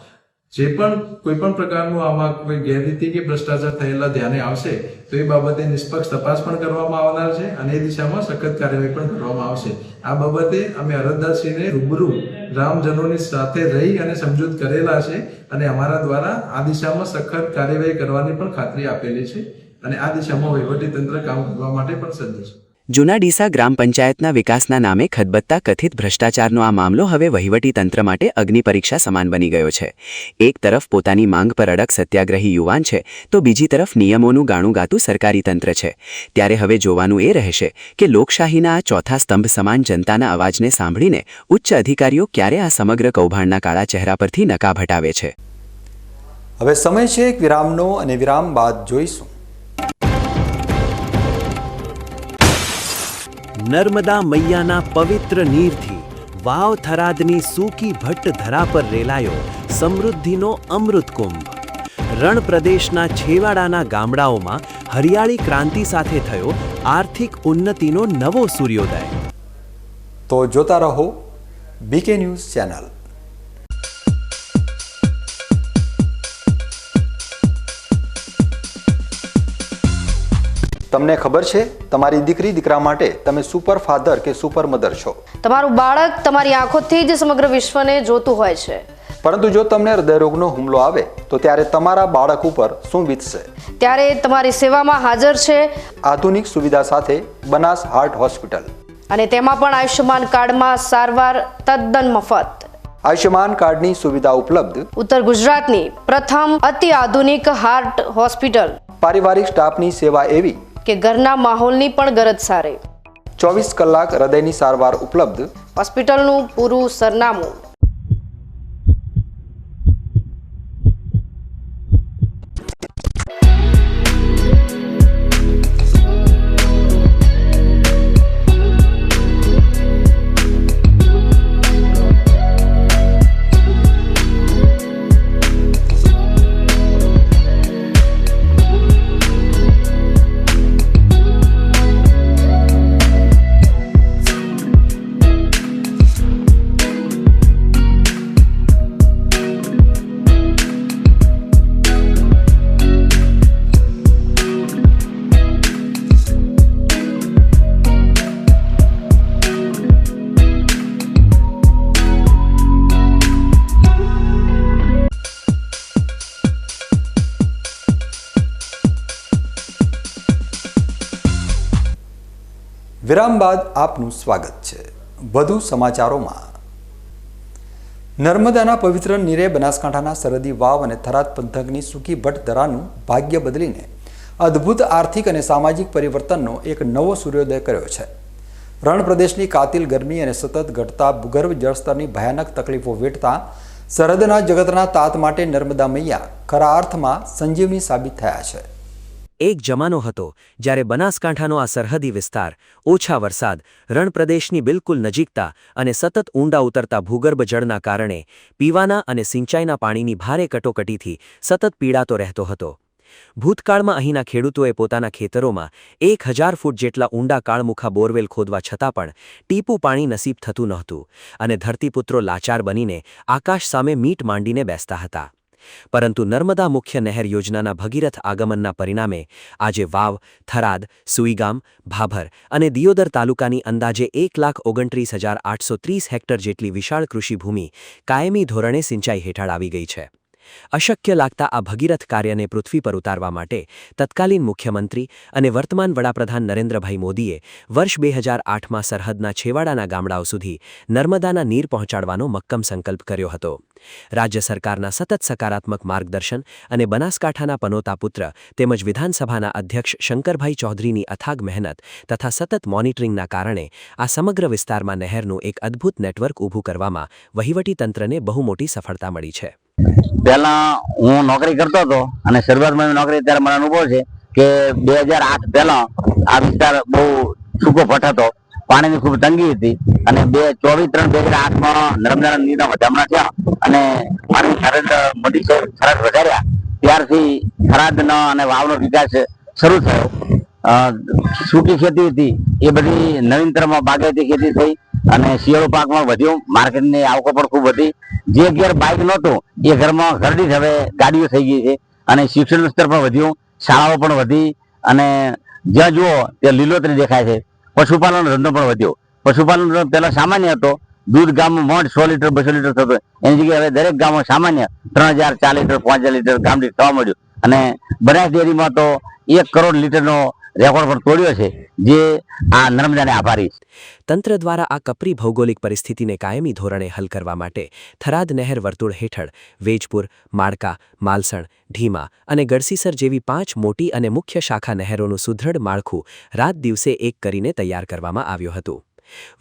જે પણ કોઈ પણ પ્રકારનું આમાં કોઈ ગેરરીતિ કે ભ્રષ્ટાચાર થયેલા ધ્યાને આવશે તો એ બાબતે નિષ્પક્ષ તપાસ પણ કરવામાં આવનાર છે અને એ દિશામાં સખત કાર્યવાહી પણ કરવામાં આવશે. આ બાબતે અમે અરજદારશ્રીને રૂબરૂ ગ્રામજનોની સાથે રહી અને સમજૂત કરેલા છે અને અમારા દ્વારા આ દિશામાં સખત કાર્યવાહી કરવાની પણ ખાતરી આપેલી છે અને આ દિશામાં વહીવટી તંત્ર કામ કરવા માટે પણ સજ્જ છે. જૂના ડીસા ગ્રામ પંચાયતના વિકાસના નામે ખદબદતા કથિત ભ્રષ્ટાચારનો આ મામલો હવે વહીવટીતંત્ર માટે અગ્નિ પરીક્ષા સમાન બની ગયો છે. એક તરફ પોતાની માંગ પર અડગ સત્યાગ્રહી યુવાન છે, તો બીજી તરફ નિયમોનું ગાણું ગાતું સરકારી તંત્ર છે. ત્યારે હવે જોવાનું એ રહેશે કે લોકશાહીના આ ચોથા સ્તંભ સમાન જનતાના અવાજને સાંભળીને ઉચ્ચ અધિકારીઓ ક્યારે આ સમગ્ર કૌભાંડના કાળા ચહેરા પરથી નકાબ હટાવે છે. હવે સમય છે એક વિરામનો અને વિરામ બાદ જોઈશું. નર્મદા મૈયાના પવિત્ર નીરથી વાવ થરાદની સૂકી ભટ્ટ ધરા પર રેલાયો સમૃદ્ધિનો અમૃત કુંભ. રણ પ્રદેશના છેવાડાના ગામડાઓમાં હરિયાળી ક્રાંતિ સાથે થયો આર્થિક ઉન્નતિનો નવો સૂર્યોદય. તો જોતા રહો બીકે ન્યૂઝ ચેનલ. તમને ખબર છે તમારી દીકરી દીકરા માટે તમે સુપર ફાધર કે સુપર મધર છો. તમારું બાળક તમારી આંખોથી જ સમગ્ર વિશ્વને જોતું હોય છે. પરંતુ જો તમને હૃદયરોગનો હુમલો આવે તો ત્યારે તમારા બાળક ઉપર શું વીતશે? ત્યારે તમારી સેવામાં હાજર છે આધુનિક સુવિધા સાથે બનાસ હાર્ટ હોસ્પિટલ, અને તેમાં પણ આયુષ્યમાન કાર્ડમાં સારવાર તદ્દન મફત. આયુષ્યમાન કાર્ડની સુવિધા ઉપલબ્ધ ઉત્તર ગુજરાતની પ્રથમ અતિ આધુનિક હાર્ટ હોસ્પિટલ. પારિવારિક સ્ટાફની સેવા એવી કે ઘરના માહોલની પણ ગરજ સારે. 24 કલાક હૃદયની સારવાર ઉપલબ્ધ. હોસ્પિટલનું પૂરું સરનામું. વિરામ બાદ આપનું સ્વાગત છે. વધુ સમાચારોમાં. નર્મદાના પવિત્ર નીરે બનાસકાંઠાના સરહદી વાવ અને થરાદ પંથકની સૂકી ભટ્ટ ધરાનું ભાગ્ય બદલીને અદ્ભુત આર્થિક અને સામાજિક પરિવર્તનનો એક નવો સૂર્યોદય કર્યો છે. રણ પ્રદેશની કાતિલ ગરમી અને સતત ઘટતા ભૂગર્ભ જળસ્તરની ભયાનક તકલીફો વેઠતા સરહદના જગતના તાત માટે નર્મદા મૈયા ખરા અર્થમાં સંજીવની સાબિત થયા છે. એક જમાનો હતો જ્યારે બનાસકાંઠાનો આ સરહદી વિસ્તાર ઓછા વરસાદ, રણ પ્રદેશની બિલકુલ નજીકતા અને સતત ઊંડા ઉતરતા ભૂગર્ભ જળના કારણે પીવાના અને સિંચાઈના પાણીની ભારે કટોકટીથી સતત પીડાતો રહેતો હતો. ભૂતકાળમાં અહીંના ખેડૂતોએ પોતાના ખેતરોમાં 1000 ફૂટ જેટલા ઊંડા કાળમુખા બોરવેલ ખોદવા છતાં પણ ટીપું પાણી નસીબ થતું નહોતું અને ધરતીપુત્રો લાચાર બનીને આકાશ સામે મીટ માંડીને બેસતા હતા. પરંતુ નર્મદા મુખ્ય નહેર યોજનાના ભગીરથ આગમનના પરિણામે આજે વાવ, થરાદ, સુઈગામ, ભાભર અને દિયોદર તાલુકાની અંદાજે 1,29,830 હેક્ટર જેટલી વિશાળ કૃષિભૂમિ કાયમી ધોરણે સિંચાઈ હેઠળ આવી ગઈ છે. અશક્ય લાગતા આ ભગીરથ કાર્યને પૃથ્વી પર ઉતારવા માટે તત્કાલીન મુખ્યમંત્રી અને વર્તમાન વડાપ્રધાન નરેન્દ્રભાઈ મોદીએ વર્ષ 2008માં સરહદના છેવાડાના ગામડાઓ સુધી નર્મદાના નીર પહોંચાડવાનો મક્કમ સંકલ્પ કર્યો હતો. રાજ્ય સરકારના સતત સકારાત્મક માર્ગદર્શન અને બનાસકાંઠાના પનોતા પુત્ર તેમજ વિધાનસભાના અધ્યક્ષ શંકરભાઈ ચૌધરીની અથાગ મહેનત તથા સતત મોનિટરિંગના કારણે આ સમગ્ર વિસ્તારમાં નહેરનું એક અદ્ભુત નેટવર્ક ઊભું કરવામાં વહીવટીતંત્રને બહુ મોટી સફળતા મળી છે. પહેલા હું નોકરી કરતો હતો અને શરૂઆતમાં નોકરી ત્યારે મને અનુભવ છે કે 2008 પહેલા આ વિસ્તાર બહુ સૂકો ભટ્ટ હતો, પાણીની ખૂબ તંગી હતી અને 2008માં નર્મદાના નીરના વધામણા થયા અને પાણી મોદી થરાદ વધાર્યા ત્યારથી થરાદનો અને વાવનો વિકાસ શરૂ થયો. સૂકી ખેતી હતી એ બધી નવીનતરમાં બાગાયતી ખેતી થઈ અને શિયાળુ પાકમાં વધ્યું, માર્કેટની આવકો પણ ખૂબ વધી. જે ઘેર બાઇક નહોતું એ ઘરમાં ઘરડી હવે ગાડીઓ થઈ ગઈ છે અને શિક્ષણનું સ્તર પણ વધ્યું, શાળાઓ પણ વધી અને જ્યાં જુઓ ત્યાં લીલોતરી દેખાય છે. પશુપાલનનો ધંધો પણ વધ્યો. પશુપાલન પહેલા સામાન્ય હતો, દૂધ ગામમાં મોટ 100 લીટર 200 લીટર થતું, એની જગ્યાએ હવે દરેક ગામમાં સામાન્ય 3000 4 લીટર 5000 લીટર ગામ દીઠ થવા મળ્યું અને બનાસ ડેરીમાં તો 1 કરોડ લીટરનો રેકોર્ડ પણ તોડ્યો છે, જે આ નર્મદાને આભારી છે. તંત્ર દ્વારા આ કપરી ભૌગોલિક પરિસ્થિતિને કાયમી ધોરણે હલ કરવા માટે થરાદ નહેર વર્તુળ હેઠળ વેજપુર, માળકા, માલસણ, ઢીમા અને ગડસીસર જેવી 5 મોટી અને મુખ્ય શાખા નહેરોનું સુદૃઢ માળખું રાત દિવસે એક કરીને તૈયાર કરવામાં આવ્યું હતું.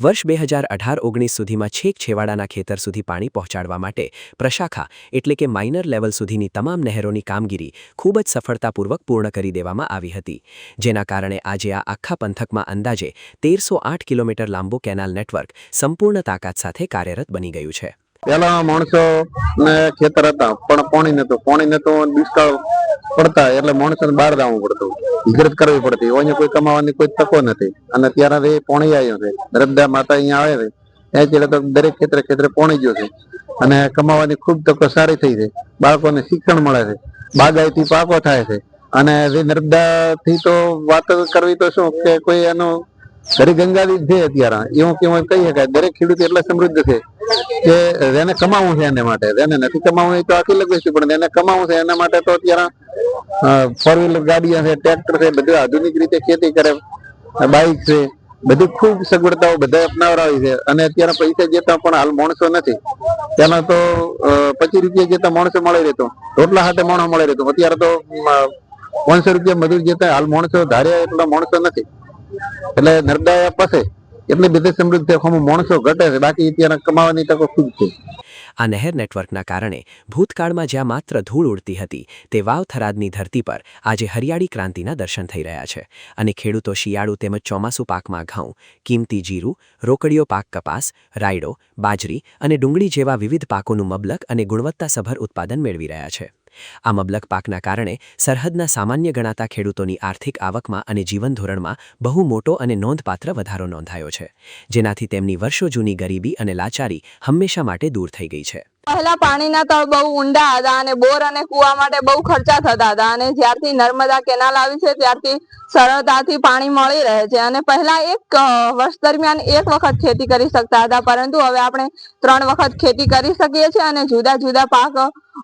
વર્ષ 2018-19 સુધીમાં છેક છેવાડાના ખેતર સુધી પાણી પહોંચાડવા માટે પ્રશાખા એટલે કે માઇનર લેવલ સુધીની તમામ નહેરોની કામગીરી ખૂબ જ સફળતાપૂર્વક પૂર્ણ કરી દેવામાં આવી હતી, જેના કારણે આજે આ આખા પંથકમાં અંદાજે 1308 કિલોમીટર લાંબુ કેનાલ નેટવર્ક સંપૂર્ણ તાકાત સાથે કાર્યરત બની ગયું છે. પહેલા માણસો ને ખેતર હતા પણ પાણી નતું દુષ્કાળ પડતા એટલે માણસોને બહાર જવું પડતું, હિજરત કરવી પડતી, અહીંયા કોઈ કમાવાની કોઈ તકો નથી. અને ત્યારે પાણી આવ્યું છે, નર્મદા માતા અહીંયા આવે છે, એટલે તો દરેક ખેતરે પાણી ગયું છે અને કમાવાની ખૂબ તકો સારી થઈ છે. બાળકોને શિક્ષણ મળે છે, બાગાયતી પાકો થાય છે. અને જે નર્મદા થી તો વાત કરવી તો શું કે કોઈ એનું ઘરી ગંગાજી છે અત્યારે એવું કેવું કહી શકાય. દરેક ખેડૂત એટલે સમૃદ્ધ છે કે જેને કમાવું છે એને માટે, જેને નથી કમાવું એ તો આખી લગી, પણ જેને કમાવું છે એના માટે તો અત્યારે 4 વ્હીલર ગાડીઓ છે, ટ્રેક્ટર છે, બધું આધુનિક રીતે ખેતી કરે, બાઇક છે, બધી ખૂબ સગવડતાઓ બધા અપનાવરાવી છે. અને અત્યારે પૈસા જેતા પણ હાલ માણસો નથી, તેના તો 25 રૂપિયા જેતા માણસો મળી રહેતો, રોટલા હાથે માણસો મળી રહેતો. અત્યારે તો 500 રૂપિયા મજૂર જેતા હાલ માણસો ધાર્યા એટલા માણસો નથી. એટલે નર્મદા પાસે એટલે બધી સમૃદ્ધ માણસો ઘટે છે, બાકી અત્યારે કમાવાની તકો ખૂબ છે. આ નહેર નેટવર્કના કારણે ભૂતકાળમાં જ્યાં માત્ર ધૂળ ઉડતી હતી તે વાવ થરાદની ધરતી પર આજે હરિયાળી ક્રાંતિના દર્શન થઈ રહ્યા છે. અને ખેડૂતો શિયાળુ તેમજ ચોમાસુ પાકમાં ઘઉં, કિંમતી જીરું, રોકડીયો પાક કપાસ, રાયડો, બાજરી અને ડુંગળી જેવા વિવિધ પાકોનું મબલક અને ગુણવત્તાસભર ઉત્પાદન મેળવી રહ્યા છે. આ મબલક પાકના કારણે સરહદના સામાન્ય ગણાતા ખેડૂતોની આર્થિક આવકમાં અને જીવન ધોરણમાં બહુ મોટો અને નોંધપાત્ર વધારો નોંધાયો છે, જેનાથી તેમની વર્ષો જૂની ગરીબી અને લાચારી હંમેશા માટે દૂર થઈ ગઈ છે. પહેલા પાણીના તળ બહુ ઊંડા હતા અને બોર અને કુવા માટે બહુ ખર્ચા થતા હતા, અને જ્યારથી નર્મદા કેનાલ આવી છે ત્યારથી સરળતાથી પાણી મળી રહે છે. અને પહેલા એક વર્ષ દરમિયાન એક વખત ખેતી કરી શકતા હતા, પરંતુ હવે આપણે 3 વખત ખેતી કરી શકીએ છીએ અને જુદા જુદા પાક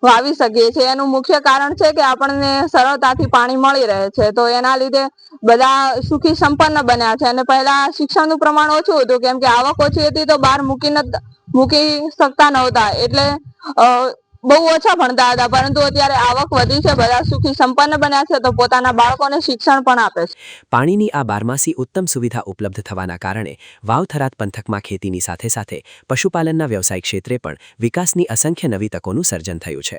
વાવી શકીએ છીએ. એનું મુખ્ય કારણ છે કે આપણને સરળતાથી પાણી મળી રહે છે, તો એના લીધે બધા સુખી સંપન્ન બન્યા છે. અને પહેલા શિક્ષણનું પ્રમાણ ઓછું હતું, કેમ કે આવક ઓછી હતી તો બહાર મૂકી શકતા નહોતા, એટલે બહુ ઓછા ભણતા હતા. પરંતુ અત્યારે આવક વધી છે, બધા સુખી સંપન્ન બન્યા છે, તો પોતાના બાળકોને શિક્ષણ પણ આપે છે. પાણીની આ બારમાસી ઉત્તમ સુવિધા ઉપલબ્ધ થવાના કારણે વાવ થરાદ પંથકમાં ખેતીની સાથે સાથે પશુપાલનના વ્યવસાય ક્ષેત્રે પણ વિકાસની અસંખ્ય નવી તકોનું સર્જન થયું છે.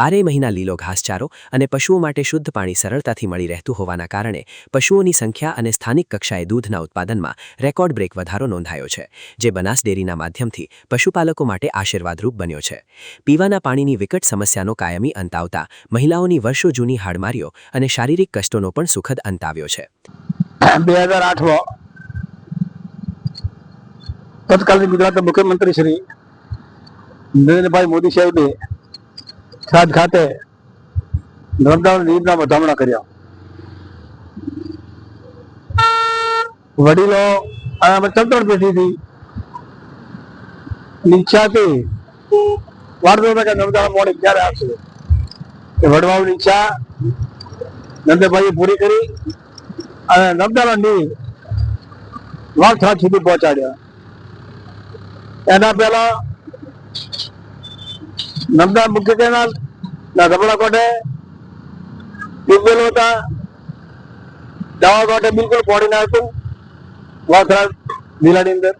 12 મહિના લીલો ઘાસચારો અને પશુઓ માટે શુદ્ધ પાણી સરળતાથી મળી રહેતું હોવાના કારણે પશુઓની સંખ્યા અને સ્થાનિક કક્ષાએ દૂધના ઉત્પાદનમાં રેકોર્ડ બ્રેક વધારો નોંધાયો છે, જે બનાસ ડેરીના માધ્યમથી પશુપાલકો માટે આશીર્વાદરૂપ બન્યો છે. પીવાના પાણીની વિકટ સમસ્યાનો કાયમી અંત આવતા મહિલાઓની વર્ષો જૂની હાડમારીઓ અને શારીરિક કષ્ટોનો પણ સુખદ અંત આવ્યો છે. 2008માં તત્કાલીન ગુજરાતના મુખ્યમંત્રી શ્રી નરેન્દ્રભાઈ મોદી સાહેબે થરાદ ખાતે નર્મદા નીરના વધામણા કર્યા. વડીલો અને ચંદ્ર પેઢીથી ઈચ્છાથી વારસો કે નર્મદા મોડી ક્યારે આવશે, એ વડવાઓની ઈચ્છા નંદભાઈએ પૂરી કરી અને નર્મદાના નીર વાવ થરાદ સુધી પહોંચાડ્યા. એના પહેલા નર્મદા મુખ્ય કેનાલ ના રબડા કોટે ટ્યુબવેલ હતા, દાવા કોટે બિલકુલ પાણી ના હતું. વાવ થરાદ જિલ્લાની અંદર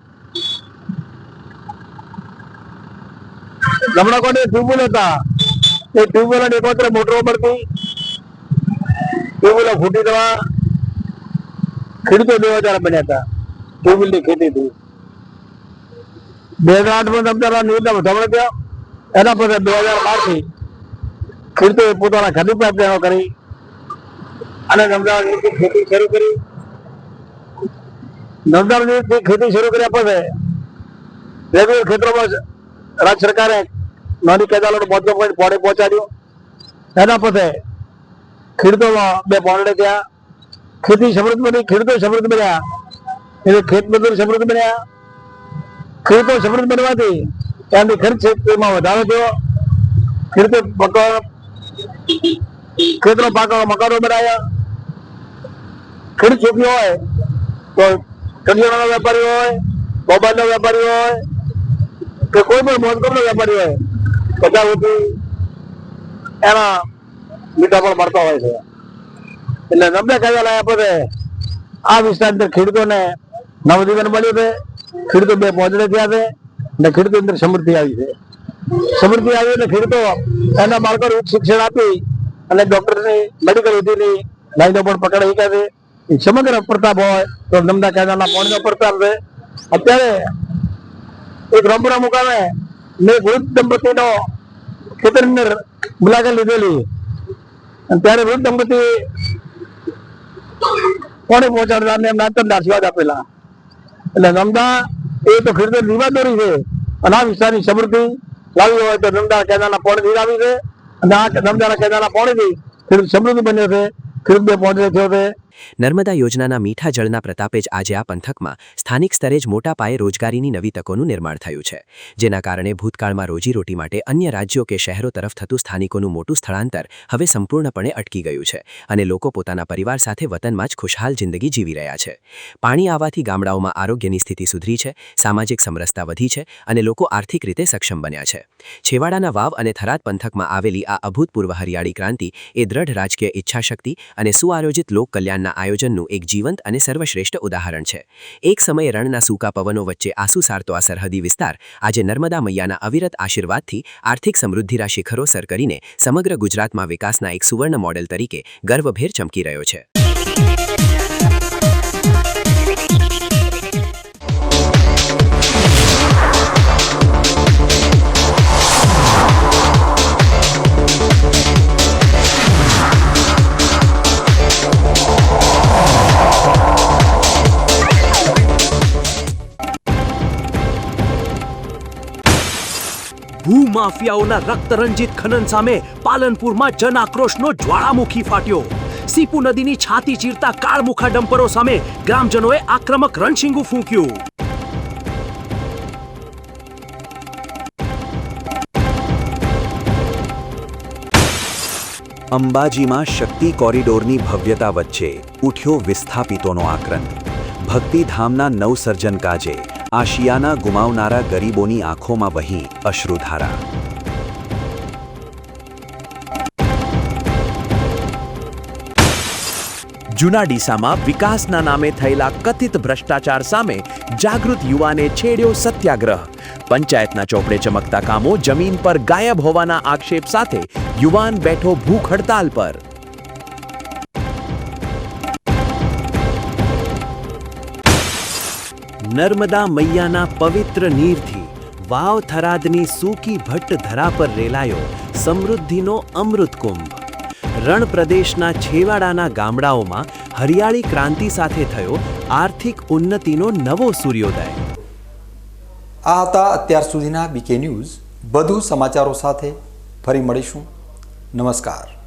રબડા કોટે ટ્યુબવેલ હતા, એ ટ્યુબવેલ એકત્ર મોટરો પડતી, ટ્યુબવેલ ફૂટી જવા ખેડૂતો બેવાચારા બન્યા હતા. ટ્યુબવેલ ની ખેતી થઈ 2008માં નર્મદા નીરના વધામણા થયા. એના પછી 2012 થી ખેડૂતોએ પોતાના ઘરની પાઇપલાઈનો કરી અને નર્મદા નીરની ખેતી શરૂ કરી. નર્મદા નીરની ખેતી શરૂ કર્યા પછી રેગ્યુલર ખેતરોમાં રાજ્ય સરકારે નાની કેનાલોનું મહત્વ પાણી પહોંચાડ્યું. એના પછી ખેડૂતોમાં 2 પોંડે થયા, ખેતી સમૃદ્ધ બની, ખેડૂતો સમૃદ્ધ બન્યા, એટલે ખેત મજૂર સમૃદ્ધ બન્યા. ખેડૂતો સમૃદ્ધ બનવાથી એમની ખર્ચ ક્ષેત્રમાં વધારો થયો. ખેડૂતો ખેતરો પાકવા મકાનો બનાવ્યા. ખેડૂત છોકરીઓ હોય તો કરિયાણાના વેપારી હોય, મોબાઈલના વેપારી હોય કે કોઈ પણ મોજગમનો વેપારી હોય, બધા સુધી એના મીઠા પણ મળતા હોય છે. એટલે નર્મદા કાયદા લાયા પછી આ વિસ્તાર અંદર ખેડૂતોને નવજીવન મળ્યું છે. ખેડૂતો બે પહોંચડે થયા છે અને ખેડૂતો અંદર સમૃદ્ધિ આવી છે. સમૃદ્ધિ આવી એટલે ખેડૂતો એના બાળકોને ઉચ્ચ શિક્ષણ આપી અને ડોક્ટરની મેડિકલ સુધીની લાઈનો પણ પકડી શકે છે. સમગ્ર પ્રતાપ હોય તો નર્મદા કાયદાના પાણીનો પ્રતાપ છે. અત્યારે એક રામપુરા મુકામે મેં વૃદ્ધ દંપતીનો ખેતરની અંદર મુલાકાત લીધેલી અને ત્યારે વૃદ્ધ દંપતી પાણી પહોંચાડતા એમના અંતરને આશીર્વાદ આપેલા. એટલે નર્મદા એ તો ખેડૂતો દીવાદોરી છે અને આ વિસ્તારની સમૃદ્ધિ લાવી હોય તો નર્મદા કાયદાના પાણીથી લાવી છે અને આ નર્મદાના કાયદાના પાણીથી ખેડૂત સમૃદ્ધિ બન્યો છે. ખેડૂત બે પહોંચે થયો છે. નર્મદા યોજનાના મીઠા જળના પ્રતાપે જ આજે આ પંથકમાં સ્થાનિક સ્તરે જ મોટા પાયે રોજગારીની નવી તકોનું નિર્માણ થયું છે, જેના કારણે ભૂતકાળમાં રોજીરોટી માટે અન્ય રાજ્યો કે શહેરો તરફ થતું સ્થાનિકોનું મોટું સ્થળાંતર હવે સંપૂર્ણપણે અટકી ગયું છે અને લોકો પોતાના પરિવાર સાથે વતનમાં જ ખુશહાલ જિંદગી જીવી રહ્યા છે. પાણી આવવાથી ગામડાઓમાં આરોગ્યની સ્થિતિ સુધરી છે, સામાજિક સમરસતા વધી છે અને લોકો આર્થિક રીતે સક્ષમ બન્યા છે. છેવાડાના વાવ અને થરાદ પંથકમાં આવેલી આ અભૂતપૂર્વ હરિયાળી ક્રાંતિ એ દ્રઢ રાજકીય ઈચ્છાશક્તિ અને સુઆયોજિત લોક કલ્યાણના આયોજનનું એક જીવંત અને સર્વશ્રેષ્ઠ ઉદાહરણ છે. એક સમયે રણના સૂકા પવનો વચ્ચે આંસુ સારતો આ સરહદી વિસ્તાર આજે નર્મદા મૈયાના અવિરત આશીર્વાદથી આર્થિક સમૃદ્ધિના શિખરો સર કરીને સમગ્ર ગુજરાતમાં વિકાસના એક સુવર્ણ મોડેલ તરીકે ગર્વભેર ચમકી રહ્યો છે. ભૂમાફિયાઓના રક્તરંજિત ખનન સામે પાલનપુરમાં જન આક્રોશનો જ્વાળામુખી ફાટ્યો. સીપુ નદીની છાતી ચીરતા કાળમુખા ડમ્પરો સામે ગ્રામજનોએ આક્રમક રણશીંગું ફૂંક્યું. અંબાજીમાં શક્તિ કોરિડોરની ભવ્યતા વચ્ચે ઉઠ્યો વિસ્થાપિતોનો આક્રંદ. ભક્તિધામના નવસર્જન કાજે આશિયાના ગુમાવનારા ગરીબોની આંખોમાં વહી અશ્રુધારા. જૂના ડીસામાં વિકાસના નામે થયેલા કથિત ભ્રષ્ટાચાર સામે જાગૃત યુવાને છેડ્યો સત્યાગ્રહ. પંચાયતના ચોપડે ચમકતા કામો જમીન પર ગાયબ હોવાના આક્ષેપ સાથે યુવાન બેઠો ભૂખ હડતાલ પર. નર્મદા મૈયાના પવિત્ર નીરથી વાવ થરાદની સૂકી ભટ્ટ ધરા પર રેલાયો સમૃદ્ધિનો અમૃત કુંભ. રણ પ્રદેશના છેવાડાના ગામડાઓમાં હરિયાળી ક્રાંતિ સાથે થયો આર્થિક ઉન્નતિનો નવો સૂર્યોદય. આ હતા અત્યાર સુધીના બીકે ન્યૂઝ. વધુ સમાચારો સાથે ફરી મળીશું. નમસ્કાર.